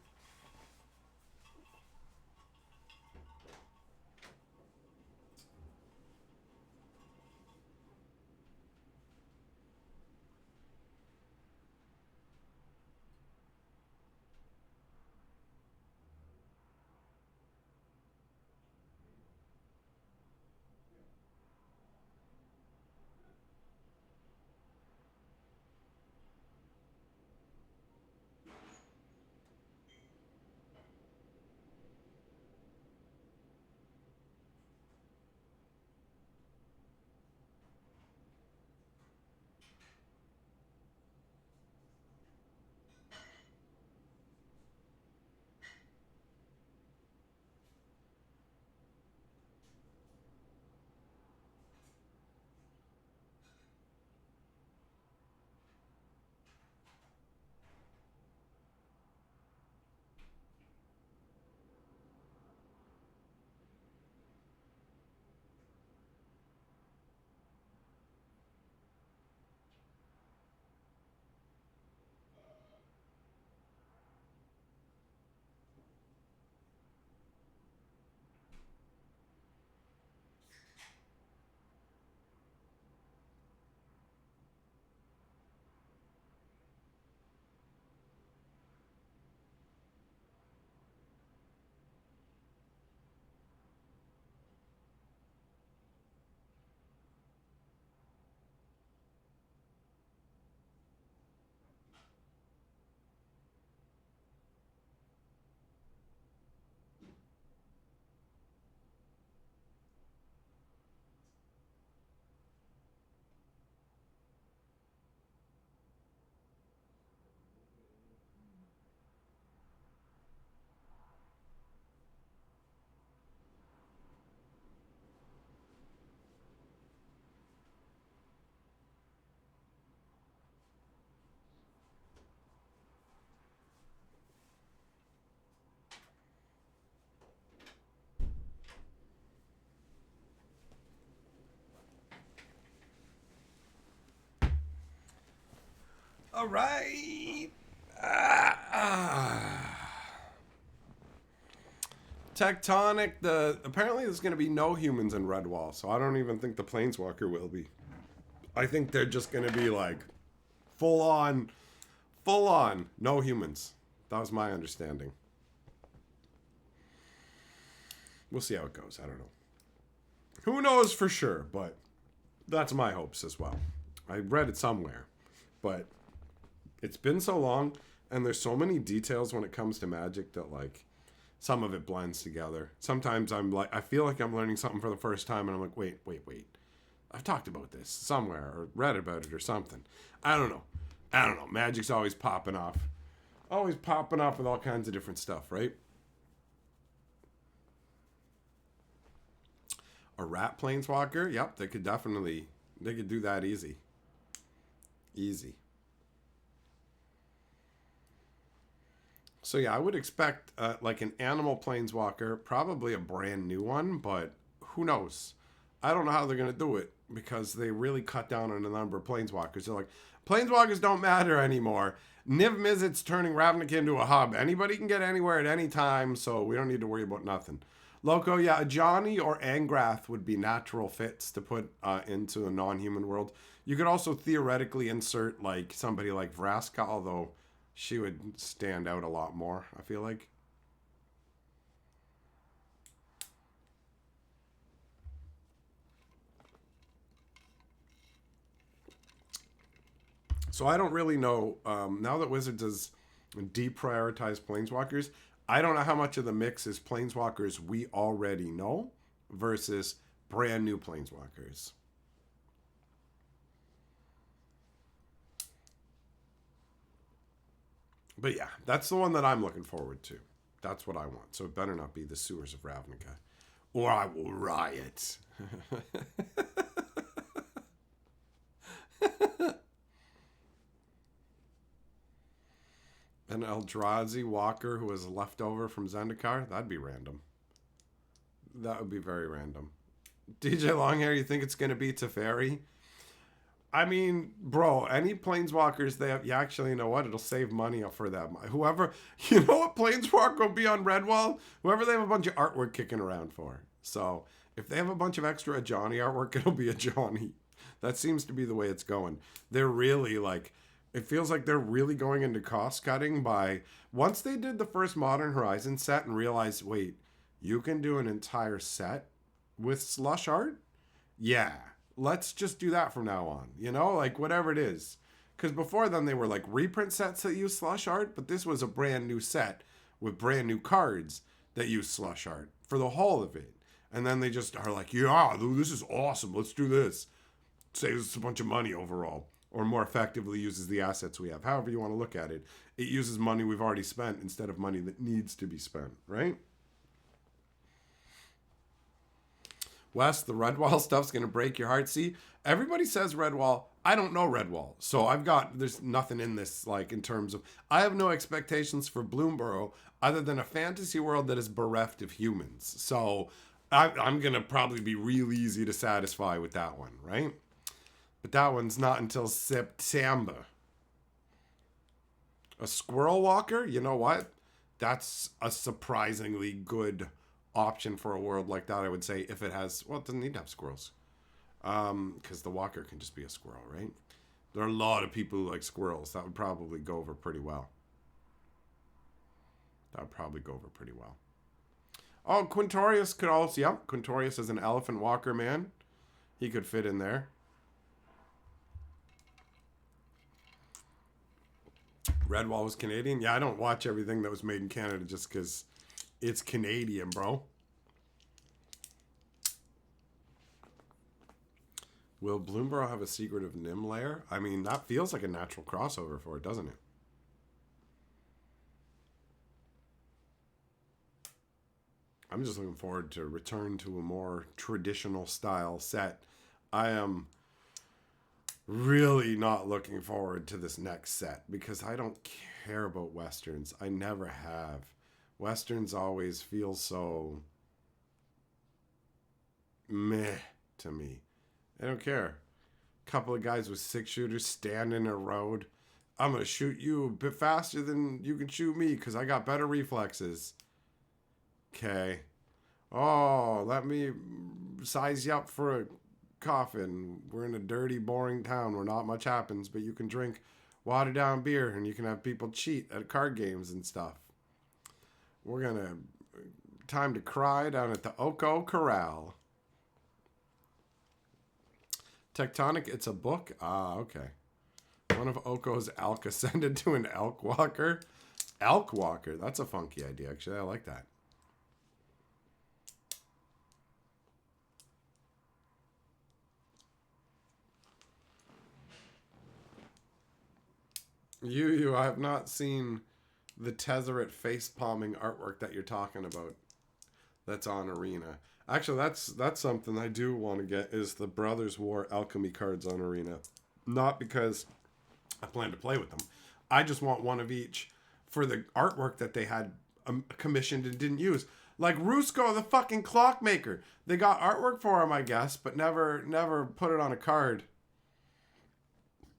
All right. Tectonic. Apparently there's going to be no humans in Redwall, so I don't even think the Planeswalker will be. I think they're just going to be like full on, no humans. That was my understanding. We'll see how it goes. I don't know. Who knows for sure, but that's my hopes as well. I read it somewhere, but it's been so long, and there's so many details when it comes to Magic that, like, some of it blends together. Sometimes I feel like I'm learning something for the first time, and I'm like, wait. I've talked about this somewhere, or read about it or something. I don't know. Magic's always popping off. Always popping off with all kinds of different stuff, right? A rat planeswalker? Yep, they could do that easy. Easy. So yeah, I would expect like an animal planeswalker, probably a brand new one, but who knows? I don't know how they're going to do it because they really cut down on the number of planeswalkers. They're like, planeswalkers don't matter anymore. Niv Mizzet's turning Ravnica into a hub. Anybody can get anywhere at any time, so we don't need to worry about nothing. Loco, yeah, a Johnny or Angrath would be natural fits to put into a non-human world. You could also theoretically insert like somebody like Vraska, although she would stand out a lot more, I feel like. So I don't really know, now that Wizards has deprioritized Planeswalkers, I don't know how much of the mix is Planeswalkers we already know versus brand new Planeswalkers. But yeah, that's the one that I'm looking forward to. That's what I want. So it better not be the sewers of Ravnica, or I will riot. An Eldrazi Walker who was left over from Zendikar? That'd be random. That would be very random. DJ Longhair, you think it's going to be Teferi? I mean, bro, any planeswalkers they have, you actually know what? It'll save money for them. Whoever, you know what planeswalker will be on Redwall? Whoever they have a bunch of artwork kicking around for. So if they have a bunch of extra Johnny artwork, it'll be a Johnny. That seems to be the way it's going. They're really like, it feels like they're really going into cost cutting by, once they did the first Modern Horizon set and realized, wait, you can do an entire set with slush art? Yeah. Let's just do that from now on, you know, like whatever it is. Because before then they were like reprint sets that use slush art, but this was a brand new set with brand new cards that use slush art for the whole of it. And then they just are like, yeah, this is awesome. Let's do this. Saves us a bunch of money overall, or more effectively uses the assets we have. However you want to look at it. It uses money we've already spent instead of money that needs to be spent, right? Wes, the Redwall stuff's going to break your heart. See, everybody says Redwall. I don't know Redwall. So there's nothing in this, like, in terms of, I have no expectations for Bloomborough other than a fantasy world that is bereft of humans. So I'm going to probably be real easy to satisfy with that one, right? But that one's not until September. A Squirrel Walker? You know what? That's a surprisingly good option for a world like that, I would say, if it has, well, it doesn't need to have squirrels. Because the walker can just be a squirrel, right? There are a lot of people who like squirrels. That would probably go over pretty well. Oh, Quintorius could also, yep, Quintorius is an elephant walker, man. He could fit in there. Redwall was Canadian? Yeah, I don't watch everything that was made in Canada just because it's Canadian, bro. Will Bloomborough have a secretive Nim lair? I mean, that feels like a natural crossover for it, doesn't it? I'm just looking forward to return to a more traditional style set. I am really not looking forward to this next set because I don't care about Westerns. I never have. Westerns always feel so meh to me. I don't care. Couple of guys with 6-shooters standing in a road. I'm gonna shoot you a bit faster than you can shoot me because I got better reflexes. Okay. Oh, let me size you up for a coffin. We're in a dirty, boring town where not much happens, but you can drink watered down beer and you can have people cheat at card games and stuff. We're gonna time to cry down at the Oko Corral. Tectonic, it's a book? Ah, okay. One of Oko's elk ascended to an elk walker. Elk walker, that's a funky idea, actually. I like that. I have not seen the Tezzeret face palming artwork that you're talking about. That's on Arena. Actually, that's something I do want to get is the Brothers War alchemy cards on Arena. Not because I plan to play with them. I just want one of each for the artwork that they had commissioned and didn't use. Like Rusko, the fucking clockmaker. They got artwork for him, I guess, but never put it on a card.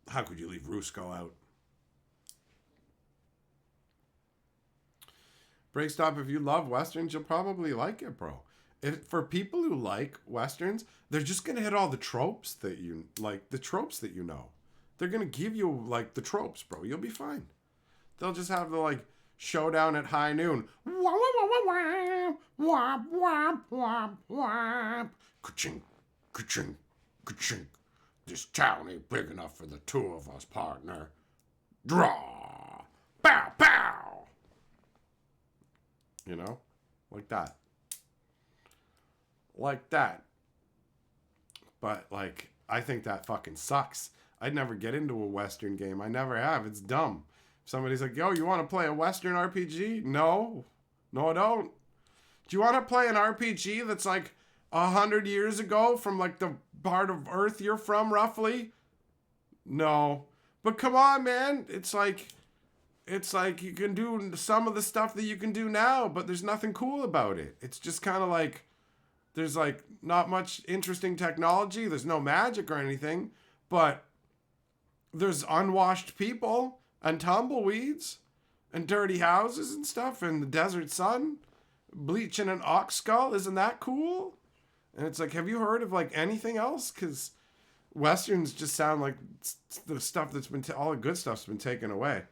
How could you leave Rusko out? Breakstop, if you love Westerns, you'll probably like it, bro. For people who like Westerns, they're just going to hit all the tropes that you like, the tropes that you know. They're going to give you, like, the tropes, bro. You'll be fine. They'll just have the, like, showdown at high noon. Ka-ching, ka-ching, ka-ching. This town ain't big enough for the two of us, partner. Draw. Pow, pow. You know? Like that. Like that. But, like, I think that fucking sucks. I'd never get into a Western game. I never have. It's dumb. If somebody's like, yo, you want to play a Western RPG? No. No, I don't. Do you want to play an RPG that's like 100 years ago from like the part of Earth you're from, roughly? No. But come on, man. It's like you can do some of the stuff that you can do now, but there's nothing cool about it. It's just kind of like there's like not much interesting technology. There's no magic or anything, but there's unwashed people and tumbleweeds and dirty houses and stuff and the desert sun, bleaching an ox skull. Isn't that cool? And it's like, have you heard of like anything else? Because Westerns just sound like the stuff that's been, all the good stuff's been taken away.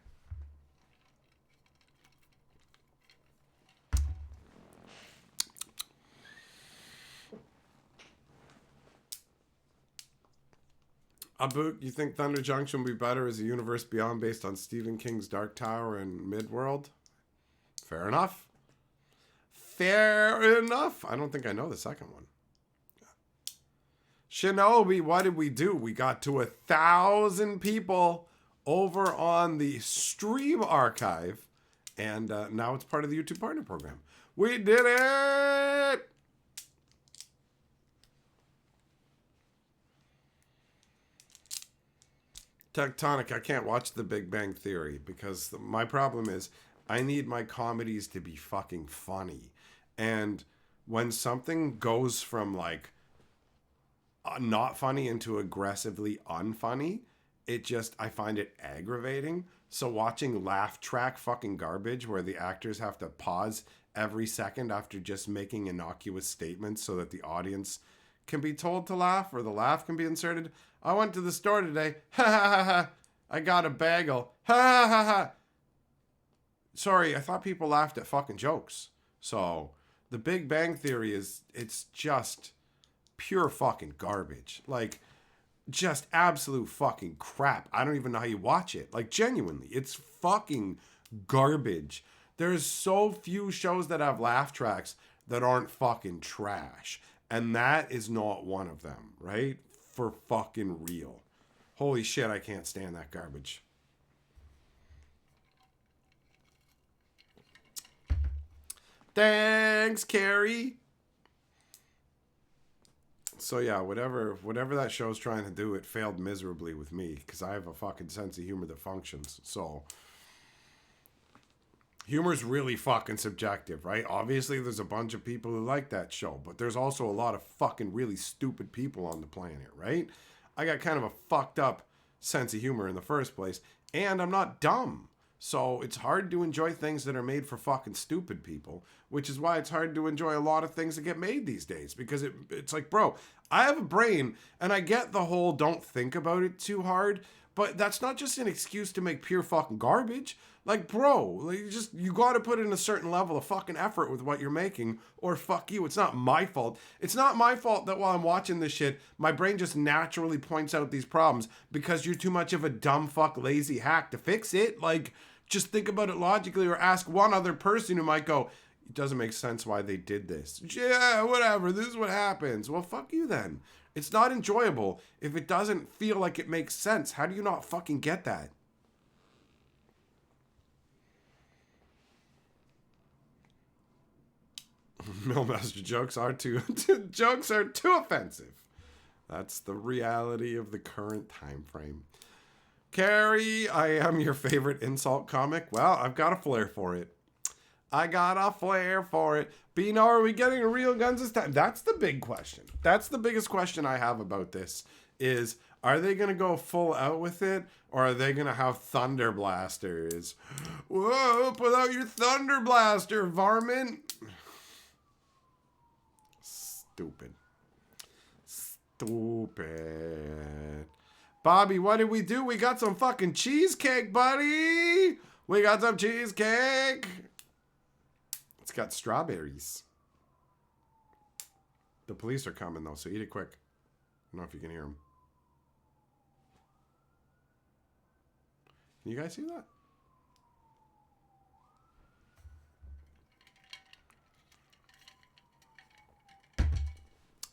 Abu, you think Thunder Junction will be better as a universe beyond based on Stephen King's Dark Tower and Midworld? Fair enough. Fair enough. I don't think I know the second one. Shinobi, what did we do? We got to 1,000 people over on the stream archive, and now it's part of the YouTube Partner Program. We did it! Tectonic, I can't watch The Big Bang Theory because my problem is I need my comedies to be fucking funny. And when something goes from like not funny into aggressively unfunny, I find it aggravating. So watching laugh track fucking garbage where the actors have to pause every second after just making innocuous statements so that the audience can be told to laugh or the laugh can be inserted. I went to the store today. Ha ha ha ha. I got a bagel. Ha ha ha ha. Sorry, I thought people laughed at fucking jokes. So, The Big Bang Theory it's just pure fucking garbage. Like, just absolute fucking crap. I don't even know how you watch it. Like, genuinely, it's fucking garbage. There's so few shows that have laugh tracks that aren't fucking trash. And that is not one of them, right? For fucking real. Holy shit, I can't stand that garbage. Thanks, Carrie. So yeah, whatever that show's trying to do, it failed miserably with me because I have a fucking sense of humor that functions. So humor's really fucking subjective, right? Obviously, there's a bunch of people who like that show, but there's also a lot of fucking really stupid people on the planet, right? I got kind of a fucked up sense of humor in the first place. And I'm not dumb. So it's hard to enjoy things that are made for fucking stupid people, which is why it's hard to enjoy a lot of things that get made these days. Because it's like, bro, I have a brain and I get the whole don't think about it too hard, but that's not just an excuse to make pure fucking garbage. Like, bro, like, you got to put in a certain level of fucking effort with what you're making, or fuck you. It's not my fault. It's not my fault that while I'm watching this shit, my brain just naturally points out these problems because you're too much of a dumb fuck lazy hack to fix it. Like, just think about it logically, or ask one other person who might go, it doesn't make sense why they did this. Yeah, whatever. This is what happens. Well, fuck you then. It's not enjoyable if it doesn't feel like it makes sense. How do you not fucking get that? Millmaster jokes are too offensive. That's the reality of the current time frame. Carrie, I am your favorite insult comic. Well, I've got a flair for it. Bino, are we getting real guns this time? That's the big question. That's the biggest question I have about this is, are they going to go full out with it, or are they going to have thunder blasters? Whoa, pull out your thunder blaster, varmint. Stupid. Bobby, what did we do? We got some fucking cheesecake, buddy. We got some cheesecake. It's got strawberries. The police are coming, though, so eat it quick. I don't know if you can hear them. Can you guys see that?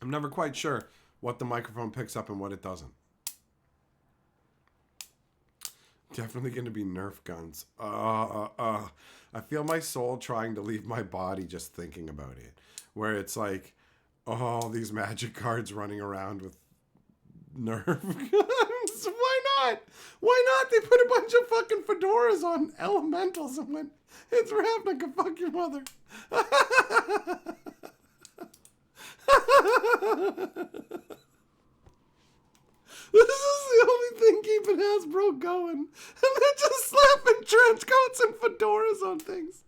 I'm never quite sure what the microphone picks up and what it doesn't. Definitely going to be Nerf guns. I feel my soul trying to leave my body just thinking about it. Where it's like, oh, these magic cards running around with Nerf guns. Why not? Why not? They put a bunch of fucking fedoras on elementals and went, it's Ravnica, fuck your mother. This is the only thing keeping Hasbro going. And they're just slapping trench coats and fedoras on things.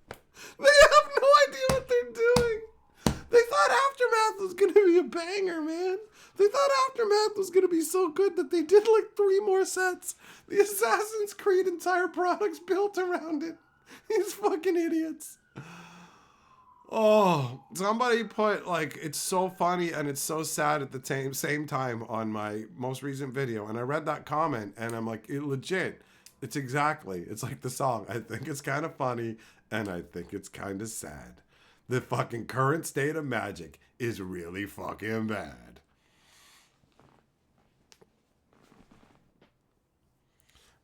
They have no idea what they're doing. They thought Aftermath was going to be a banger, man. They thought Aftermath was going to be so good that they did like 3 more sets. The Assassin's Creed entire product's built around it. These fucking idiots. Oh, somebody put, like, it's so funny and it's so sad at the same time on my most recent video. And I read that comment and I'm like, legit, it's like the song. I think it's kind of funny and I think it's kind of sad. The fucking current state of Magic is really fucking bad.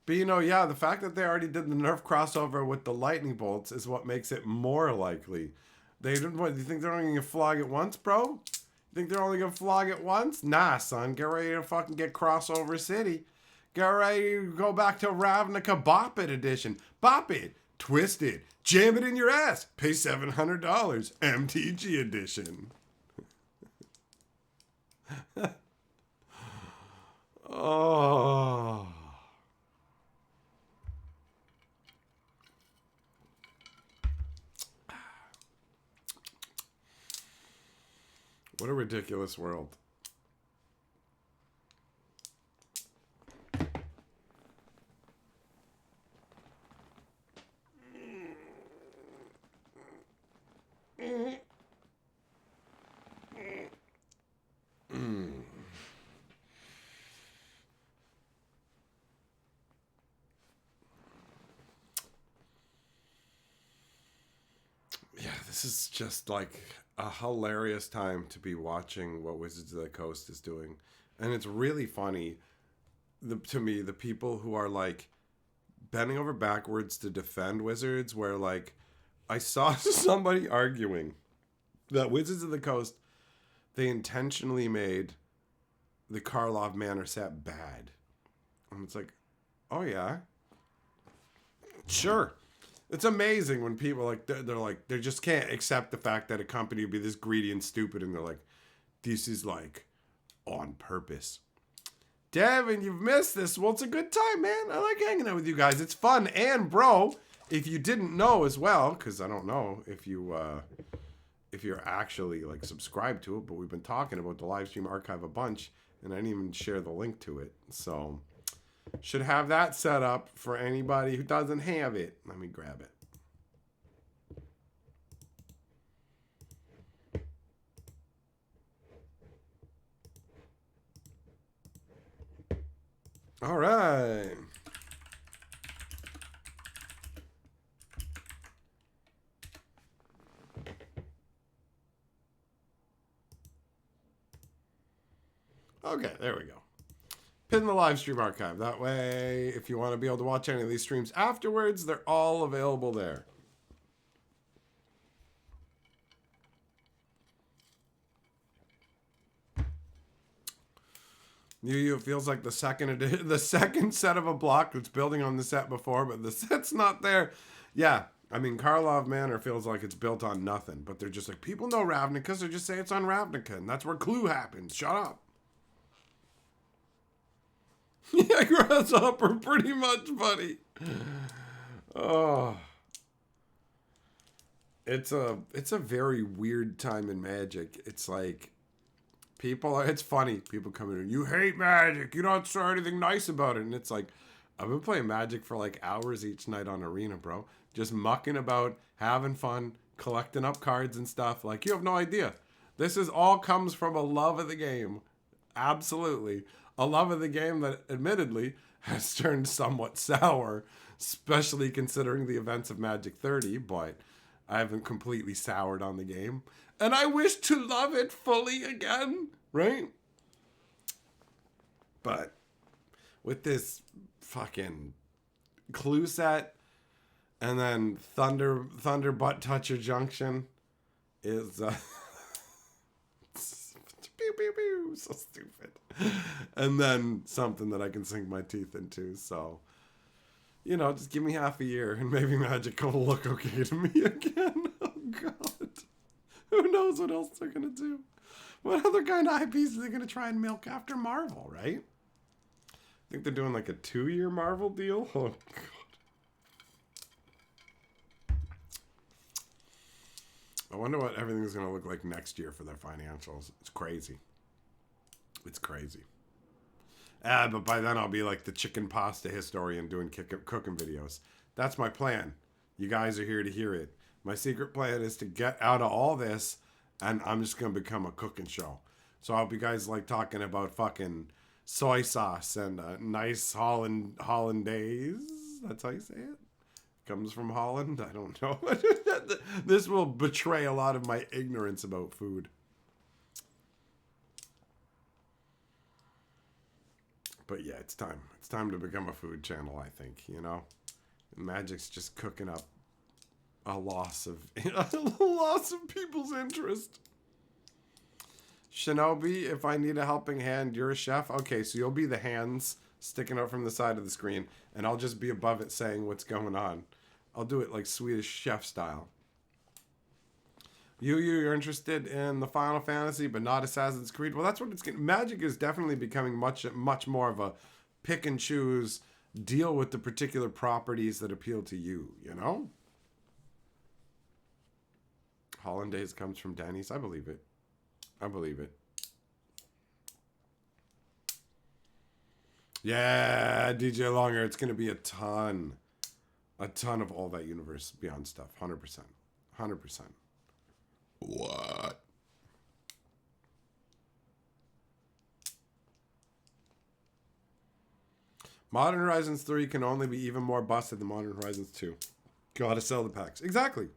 But yeah, the fact that they already did the Nerf crossover with the lightning bolts is what makes it more likely. They didn't. What, you think they're only gonna flog it once, bro? You think they're only gonna flog it once? Nah, son. Get ready to fucking get Crossover City. Get ready to go back to Ravnica Bop It edition. Bop it, twist it, jam it in your ass. Pay $700. MTG edition. Oh. What a ridiculous world. Yeah, this is just like a hilarious time to be watching what Wizards of the Coast is doing. And it's really funny to me, the people who are like bending over backwards to defend Wizards, where like I saw somebody arguing that Wizards of the Coast, they intentionally made the Karlov Manor set bad. And it's like, oh yeah, sure. It's amazing when people like they're like they just can't accept the fact that a company would be this greedy and stupid, and they're like, this is like on purpose. Devin, you've missed this. Well, it's a good time, man. I like hanging out with you guys. It's fun. And, bro, if you didn't know as well, because I don't know if you're actually, like, subscribed to it, but we've been talking about the live stream archive a bunch, and I didn't even share the link to it. So, should have that set up for anybody who doesn't have it. Let me grab it. All right. Okay, there we go. Pin the live stream archive. That way, if you want to be able to watch any of these streams afterwards, they're all available there. It feels like the second set of a block that's building on the set before, but the set's not there. Yeah, I mean, Karlov Manor feels like it's built on nothing, but they're just like, people know Ravnica, so just say it's on Ravnica, and that's where Clue happens. Shut up. Yeah, Grasshopper, pretty much, buddy. Oh. It's a very weird time in Magic. It's like, it's funny. People come in and, you hate Magic. You don't say anything nice about it. And it's like, I've been playing Magic for like hours each night on Arena, bro. Just mucking about, having fun, collecting up cards and stuff. Like, you have no idea. This all comes from a love of the game. Absolutely. A love of the game that admittedly has turned somewhat sour, especially considering the events of Magic 30, but I haven't completely soured on the game. And I wish to love it fully again, right? But with this fucking Clue set and then Thunder Butt Toucher Junction is pew pew pew, so stupid. And then something that I can sink my teeth into. So, just give me half a year and maybe Magic will look okay to me again. Oh God. Who knows what else they're going to do? What other kind of IPs are they going to try and milk after Marvel, right? I think they're doing like a 2-year Marvel deal. Oh, God. I wonder what everything's going to look like next year for their financials. It's crazy. It's crazy. But by then I'll be like the chicken pasta historian doing cooking videos. That's my plan. You guys are here to hear it. My secret plan is to get out of all this, and I'm just going to become a cooking show. So I'll be guys like talking about fucking soy sauce and nice hollandaise. That's how you say it? Comes from Holland? I don't know. This will betray a lot of my ignorance about food. But yeah, it's time. It's time to become a food channel, I think, Magic's just cooking up a loss of people's interest. Shinobi, if I need a helping hand, you're a chef? Okay, so you'll be the hands sticking out from the side of the screen, and I'll just be above it saying what's going on. I'll do it like Swedish chef style. You're interested in the Final Fantasy, but not Assassin's Creed? Well, that's what it's getting. Magic is definitely becoming much more of a pick and choose, deal with the particular properties that appeal to you, Hollandaise comes from Denny's. I believe it. Yeah, DJ Longer. It's going to be a ton of all that universe beyond stuff. 100%. What? Modern Horizons 3 can only be even more busted than Modern Horizons 2. Gotta sell the packs. Exactly.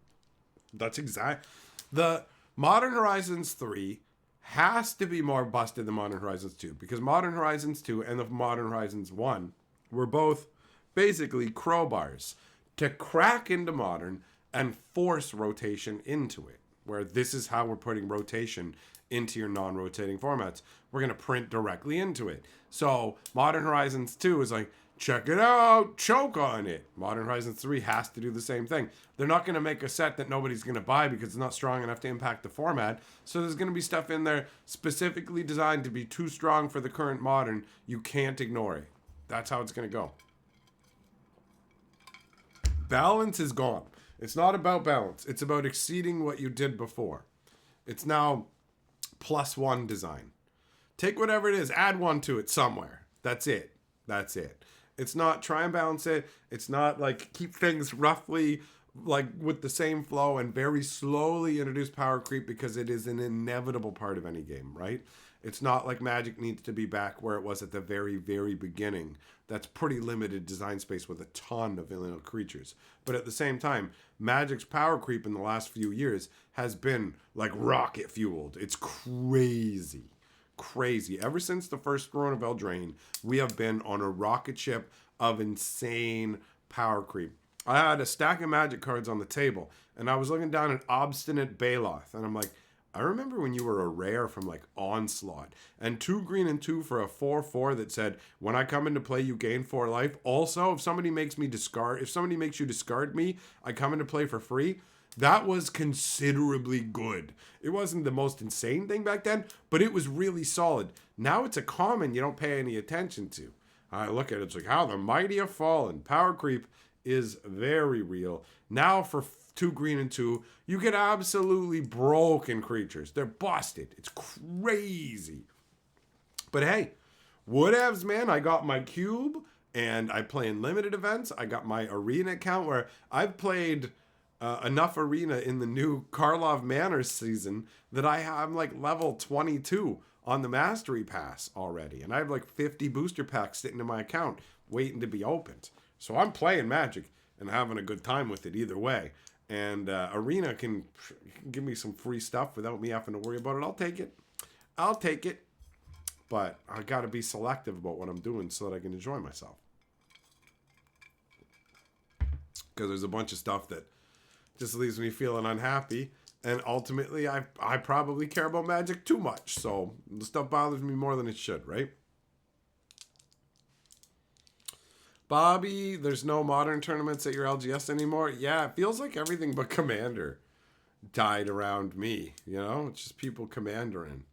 The Modern Horizons 3 has to be more busted than Modern Horizons 2, because Modern Horizons 2 and the Modern Horizons 1 were both basically crowbars to crack into Modern and force rotation into it, where this is how we're putting rotation into your non-rotating formats. We're going to print directly into it. So Modern Horizons 2 is like, check it out, choke on it. Modern Horizons 3 has to do the same thing. They're not going to make a set that nobody's going to buy because it's not strong enough to impact the format. So there's going to be stuff in there specifically designed to be too strong for the current Modern. You can't ignore it. That's how it's going to go. Balance is gone. It's not about balance. It's about exceeding what you did before. It's now +1 design. Take whatever it is, add one to it somewhere. That's it. That's it. It's not try and balance it. It's not like keep things roughly like with the same flow and very slowly introduce power creep because it is an inevitable part of any game, right? It's not like Magic needs to be back where it was at the very, very beginning. That's pretty limited design space with a ton of vanilla creatures. But at the same time, Magic's power creep in the last few years has been like rocket fueled. It's crazy. Crazy. Ever since the first Throne of Eldraine, we have been on a rocket ship of insane power creep. I had a stack of Magic cards on the table, and I was looking down at Obstinate Baloth, and I'm like, I remember when you were a rare from like Onslaught, and 2 green and 2 for a 4/4 that said, when I come into play, you gain 4 life. Also, if somebody makes you discard me, I come into play for free. That was considerably good. It wasn't the most insane thing back then, but it was really solid. Now it's a common you don't pay any attention to. I look at it, it's like, how the mighty have fallen. Power creep is very real. Now for 2 green and 2, you get absolutely broken creatures. They're busted. It's crazy. But hey, whatevs, man. I got my cube, and I play in limited events. I got my arena account where I've played enough arena in the new Karlov Manor season that I'm like level 22 on the Mastery Pass already. And I have like 50 booster packs sitting in my account waiting to be opened. So I'm playing Magic and having a good time with it either way. And Arena can give me some free stuff without me having to worry about it. I'll take it. But I got to be selective about what I'm doing so that I can enjoy myself. Because there's a bunch of stuff that just leaves me feeling unhappy. And ultimately, I probably care about Magic too much. So the stuff bothers me more than it should, right? Bobby, there's no Modern tournaments at your LGS anymore. Yeah, it feels like everything but Commander died around me. You know, it's just people Commandering.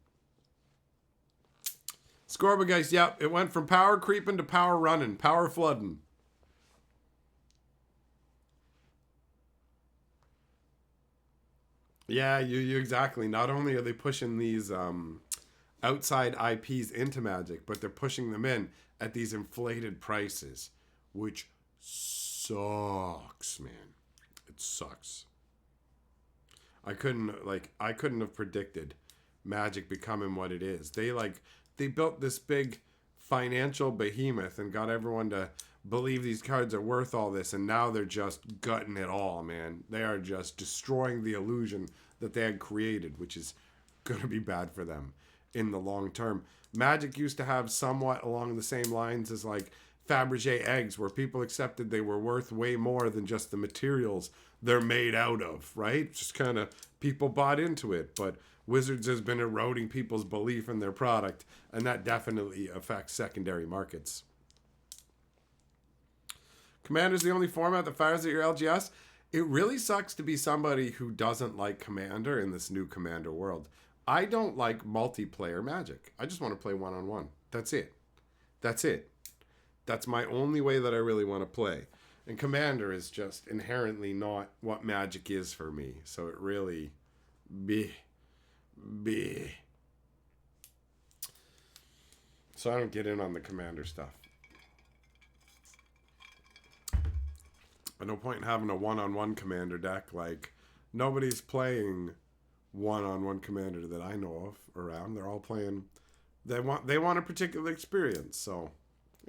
Scorba guys, yep, it went from power creeping to power running, power flooding. Yeah, you exactly. Not only are they pushing these outside IPs into Magic, but they're pushing them in at these inflated prices, which sucks, man. It sucks. I couldn't have predicted Magic becoming what it is. They built this big financial behemoth and got everyone to believe these cards are worth all this, and now they're just gutting it all, man. They are just destroying the illusion that they had created, which is going to be bad for them in the long term. Magic used to have somewhat along the same lines as like Fabergé eggs, where people accepted they were worth way more than just the materials they're made out of, right? Just kind of people bought into it, but Wizards has been eroding people's belief in their product, and that definitely affects secondary markets. Commander's the only format that fires at your LGS. It really sucks to be somebody who doesn't like Commander in this new Commander world. I don't like multiplayer Magic. I just want to play one-on-one. That's it. That's it. That's my only way that I really want to play. And Commander is just inherently not what Magic is for me. So it really... So I don't get in on the Commander stuff. But no point in having a one-on-one Commander deck. Like, nobody's playing one-on-one Commander that I know of around. They're all playing... They want a particular experience. So,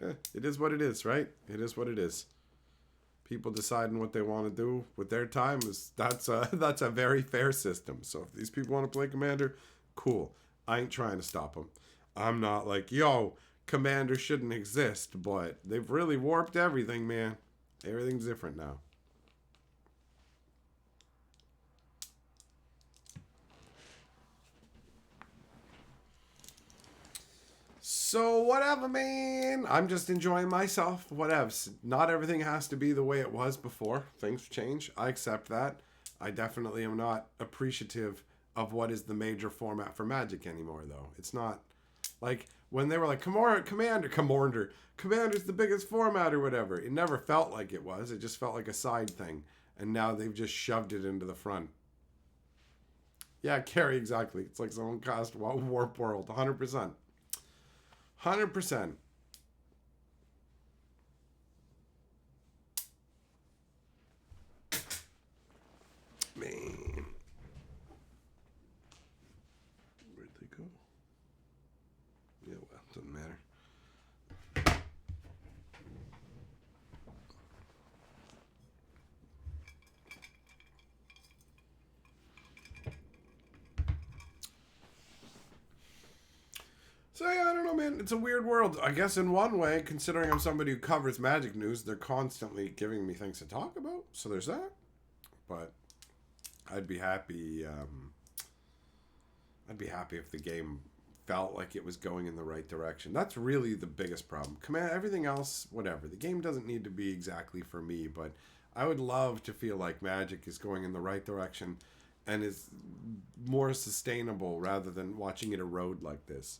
yeah, it is what it is, right? It is what it is. People deciding what they want to do with their time, that's a very fair system. So if these people want to play Commander, cool. I ain't trying to stop them. I'm not like, yo, Commander shouldn't exist, but they've really warped everything, man. Everything's different now. So whatever, man. I'm just enjoying myself. Whatevs. Not everything has to be the way it was before. Things change. I accept that. I definitely am not appreciative of what is the major format for Magic anymore, though. It's not like when they were like, Commander's the biggest format or whatever. It never felt like it was. It just felt like a side thing. And now they've just shoved it into the front. Yeah, Carrie, exactly. It's like someone cast Warp World. 100%. 100%. Man. Where'd they go? Yeah, well, doesn't matter. So yeah, I don't know, man. It's a weird world. I guess in one way, considering I'm somebody who covers Magic news, they're constantly giving me things to talk about. So there's that. But I'd be happy. I'd be happy if the game felt like it was going in the right direction. That's really the biggest problem. Everything else, whatever. The game doesn't need to be exactly for me, but I would love to feel like Magic is going in the right direction and is more sustainable rather than watching it erode like this.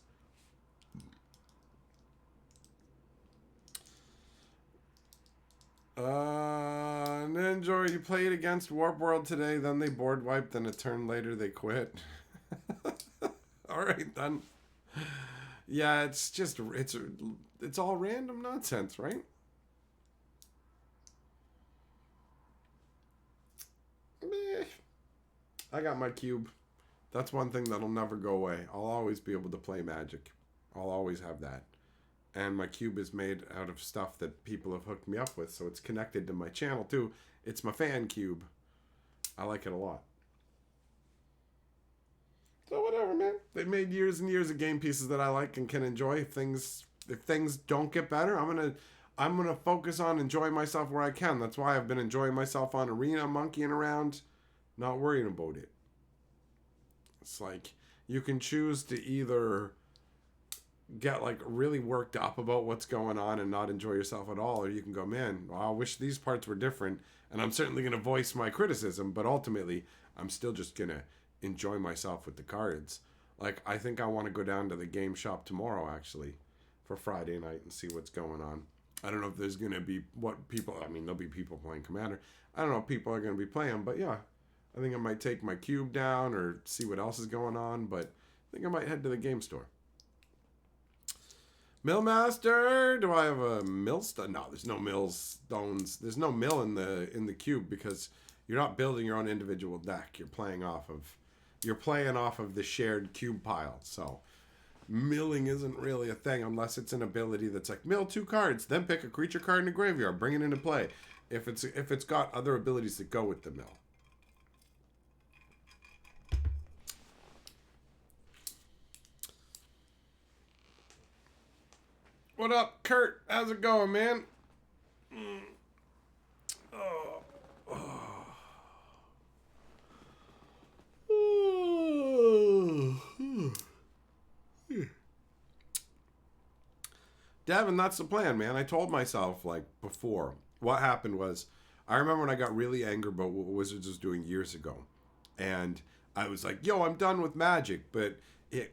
Ninja, you played against Warp World today, then they board wiped, then a turn later they quit. Alright then. Yeah, it's just, it's all random nonsense, right? I got my cube. That's one thing that'll never go away. I'll always be able to play Magic. I'll always have that. And my cube is made out of stuff that people have hooked me up with, so it's connected to my channel too. It's my fan cube. I like it a lot. So whatever, man. They've made years and years of game pieces that I like and can enjoy. If things don't get better, I'm gonna focus on enjoying myself where I can. That's why I've been enjoying myself on Arena, monkeying around, not worrying about it. It's like you can choose to either get like really worked up about what's going on and not enjoy yourself at all, or you can go, man, well, I wish these parts were different, and I'm certainly going to voice my criticism, but ultimately I'm still just going to enjoy myself with the cards. Like, I think I want to go down to the game shop tomorrow actually for Friday night and see what's going on. I don't know if there's going to be there'll be people playing Commander. I don't know if people are going to be playing, but yeah, I think I might take my cube down or see what else is going on, but I think I might head to the game store. Millmaster, do I have a millstone? No, there's no millstones. There's no mill in the cube because you're not building your own individual deck. You're playing off of the shared cube pile. So milling isn't really a thing unless it's an ability that's like mill 2 cards, then pick a creature card in the graveyard, bring it into play. If it's got other abilities that go with the mill. What up, Kurt? How's it going, man? Devin, that's the plan, man. I told myself, like, before. What happened was, I remember when I got really angry about what Wizards was doing years ago. And I was like, yo, I'm done with Magic. But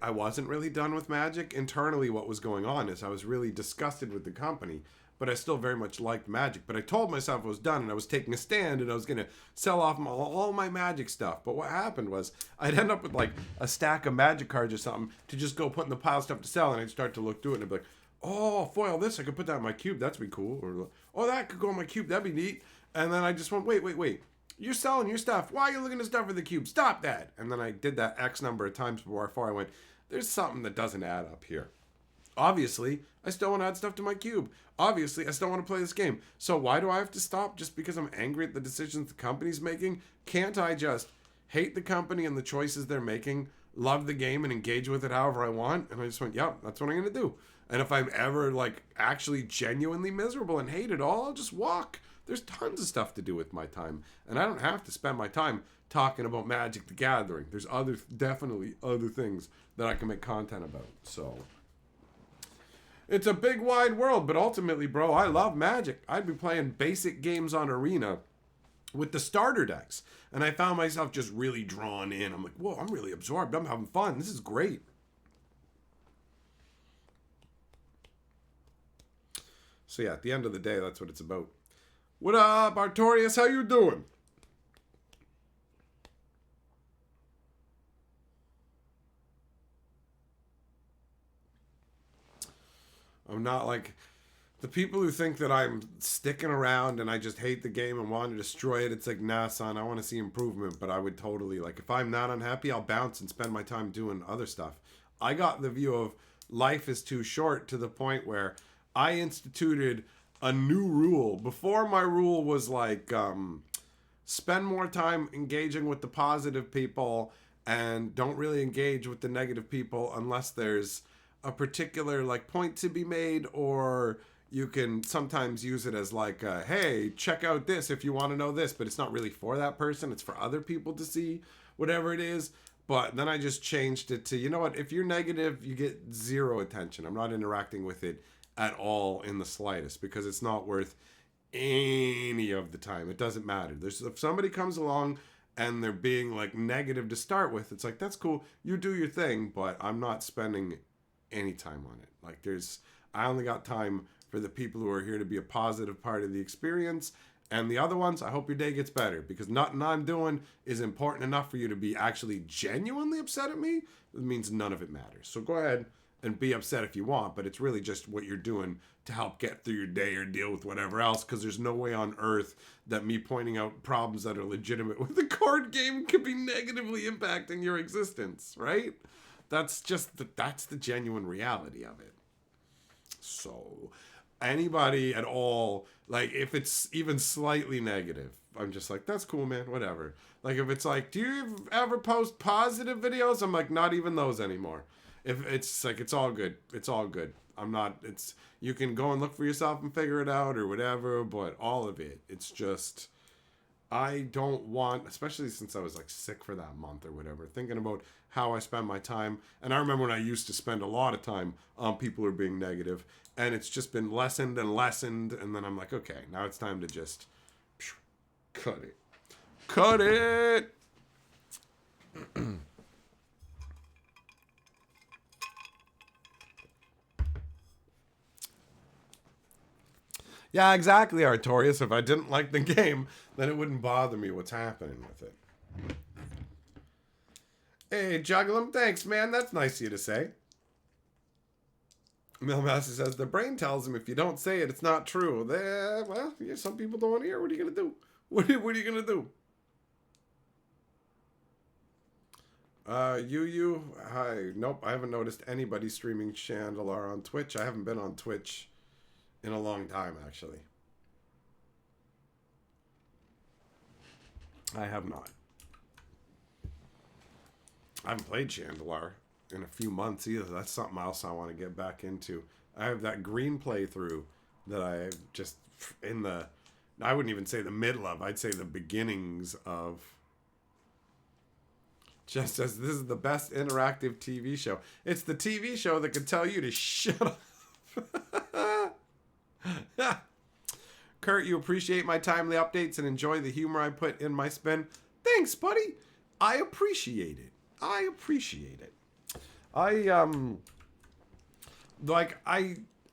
I wasn't really done with Magic. Internally, what was going on is I was really disgusted with the company, but I still very much liked Magic. But I told myself I was done, and I was taking a stand, and I was going to sell off all my Magic stuff. But what happened was I'd end up with like a stack of Magic cards or something to just go put in the pile of stuff to sell, and I'd start to look through it, and I'd be like, oh, foil this, I could put that in my cube, that'd be cool. Or, oh, that could go in my cube, that'd be neat. And then I just went, wait. You're selling your stuff. Why are you looking at stuff for the cube? Stop that. And then I did that X number of times before I went, there's something that doesn't add up here. Obviously, I still want to add stuff to my cube. Obviously, I still want to play this game. So why do I have to stop just because I'm angry at the decisions the company's making? Can't I just hate the company and the choices they're making, love the game, and engage with it however I want? And I just went, yep, that's what I'm going to do. And if I'm ever like actually genuinely miserable and hate it all, I'll just walk. There's tons of stuff to do with my time, and I don't have to spend my time talking about Magic the Gathering. There's definitely other things that I can make content about. So It's a big wide world, but ultimately, bro, I love Magic. I'd be playing basic games on Arena with the starter decks. And I found myself just really drawn in. I'm like, whoa, I'm really absorbed. I'm having fun. This is great. So yeah, at the end of the day, that's what it's about. What up, Artorias? How you doing? I'm not like the people who think that I'm sticking around and I just hate the game and want to destroy it. It's like, nah, son, I want to see improvement, but I would totally, like, if I'm not unhappy, I'll bounce and spend my time doing other stuff. I got the view of life is too short to the point where I instituted a new rule. Before, my rule was like, spend more time engaging with the positive people and don't really engage with the negative people unless there's a particular like point to be made, or you can sometimes use it as like hey, check out this if you want to know this, but it's not really for that person, it's for other people to see whatever it is. But then I just changed it to, you know what, if you're negative, you get zero attention. I'm not interacting with it at all in the slightest, because it's not worth any of the time. It doesn't matter. There's, if somebody comes along and they're being like negative to start with, it's like, that's cool, you do your thing, but I'm not spending any time on it. Like, there's, I only got time for the people who are here to be a positive part of the experience, and the other ones, I hope your day gets better, because nothing I'm doing is important enough for you to be actually genuinely upset at me. It means none of it matters. So go ahead and be upset if you want, but it's really just what you're doing to help get through your day or deal with whatever else, because there's no way on earth that me pointing out problems that are legitimate with a card game could be negatively impacting your existence, right? That's just that's the genuine reality of it. So anybody at all, like, if it's even slightly negative, I'm just like, that's cool, man, whatever. Like, if it's like, do you ever post positive videos? I'm like, not even those anymore. If it's like, it's all good. It's all good. I'm not, it's, you can go and look for yourself and figure it out or whatever, but all of it, it's just, I don't want, especially since I was like sick for that month or whatever, thinking about how I spend my time. And I remember when I used to spend a lot of time on people who are being negative, and it's just been lessened and lessened. And then I'm like, okay, now it's time to just cut it. Cut it! Yeah, exactly, Artorias. If I didn't like the game, then it wouldn't bother me what's happening with it. Hey, Jugglum, thanks, man. That's nice of you to say. Millmaster says, the brain tells him if you don't say it, it's not true. Well, yeah, some people don't want to hear. What are you going to do? What are you going to do? Hi. Nope, I haven't noticed anybody streaming Chandelar on Twitch. I haven't been on Twitch in a long time, actually. I have not. I haven't played Chandelar in a few months either. That's something else I want to get back into. I have that green playthrough that I just in the, I wouldn't even say the middle of, I'd say the beginnings of. Just as this is the best interactive TV show. It's the TV show that can tell you to shut up. Kurt, you appreciate my timely updates and enjoy the humor I put in my spin. Thanks, buddy. I appreciate it. I appreciate it.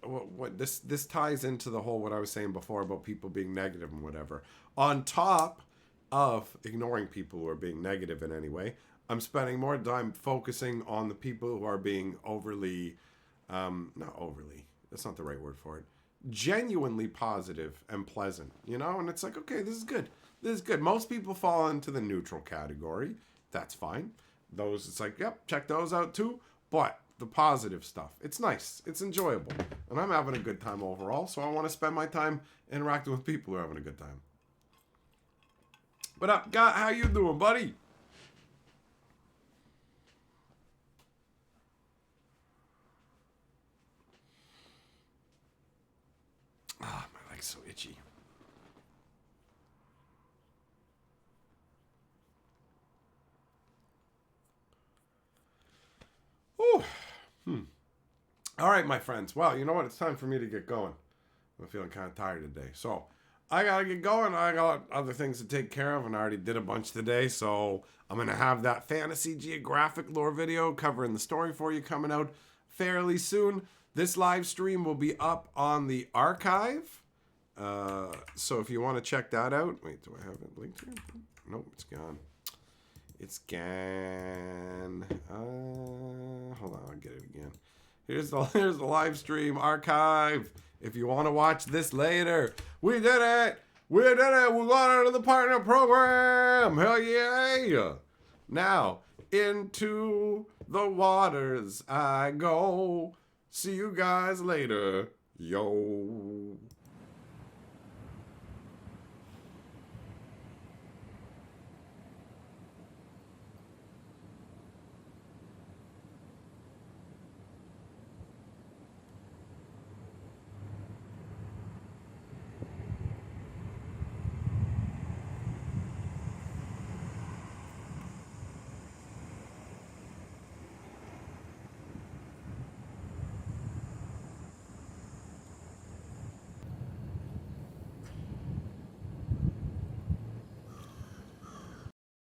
What this ties into the whole what I was saying before about people being negative and whatever. On top of ignoring people who are being negative in any way, I'm spending more time focusing on the people who are being overly, not overly, that's not the right word for it, genuinely positive and pleasant, you know? And it's like, okay, this is good. This is good. Most people fall into the neutral category. That's fine. Those, it's like, yep, check those out too. But the positive stuff, it's nice. It's enjoyable. And I'm having a good time overall, so I want to spend my time interacting with people who are having a good time. What up, guy? How you doing, buddy? Ah, my leg's so itchy. Oh, All right, my friends. Well, you know what? It's time for me to get going. I'm feeling kind of tired today. So I got to get going. I got other things to take care of, and I already did a bunch today. So I'm going to have that fantasy geographic lore video covering the story for you coming out fairly soon. This live stream will be up on the archive. So if you want to check that out. Wait, do I have it linked here? Nope, it's gone. It's gone. Hold on, I'll get it again. Here's the live stream archive. If you want to watch this later, we did it. We did it. We got out of the partner program. Hell yeah! Now into the waters I go. See you guys later, yo.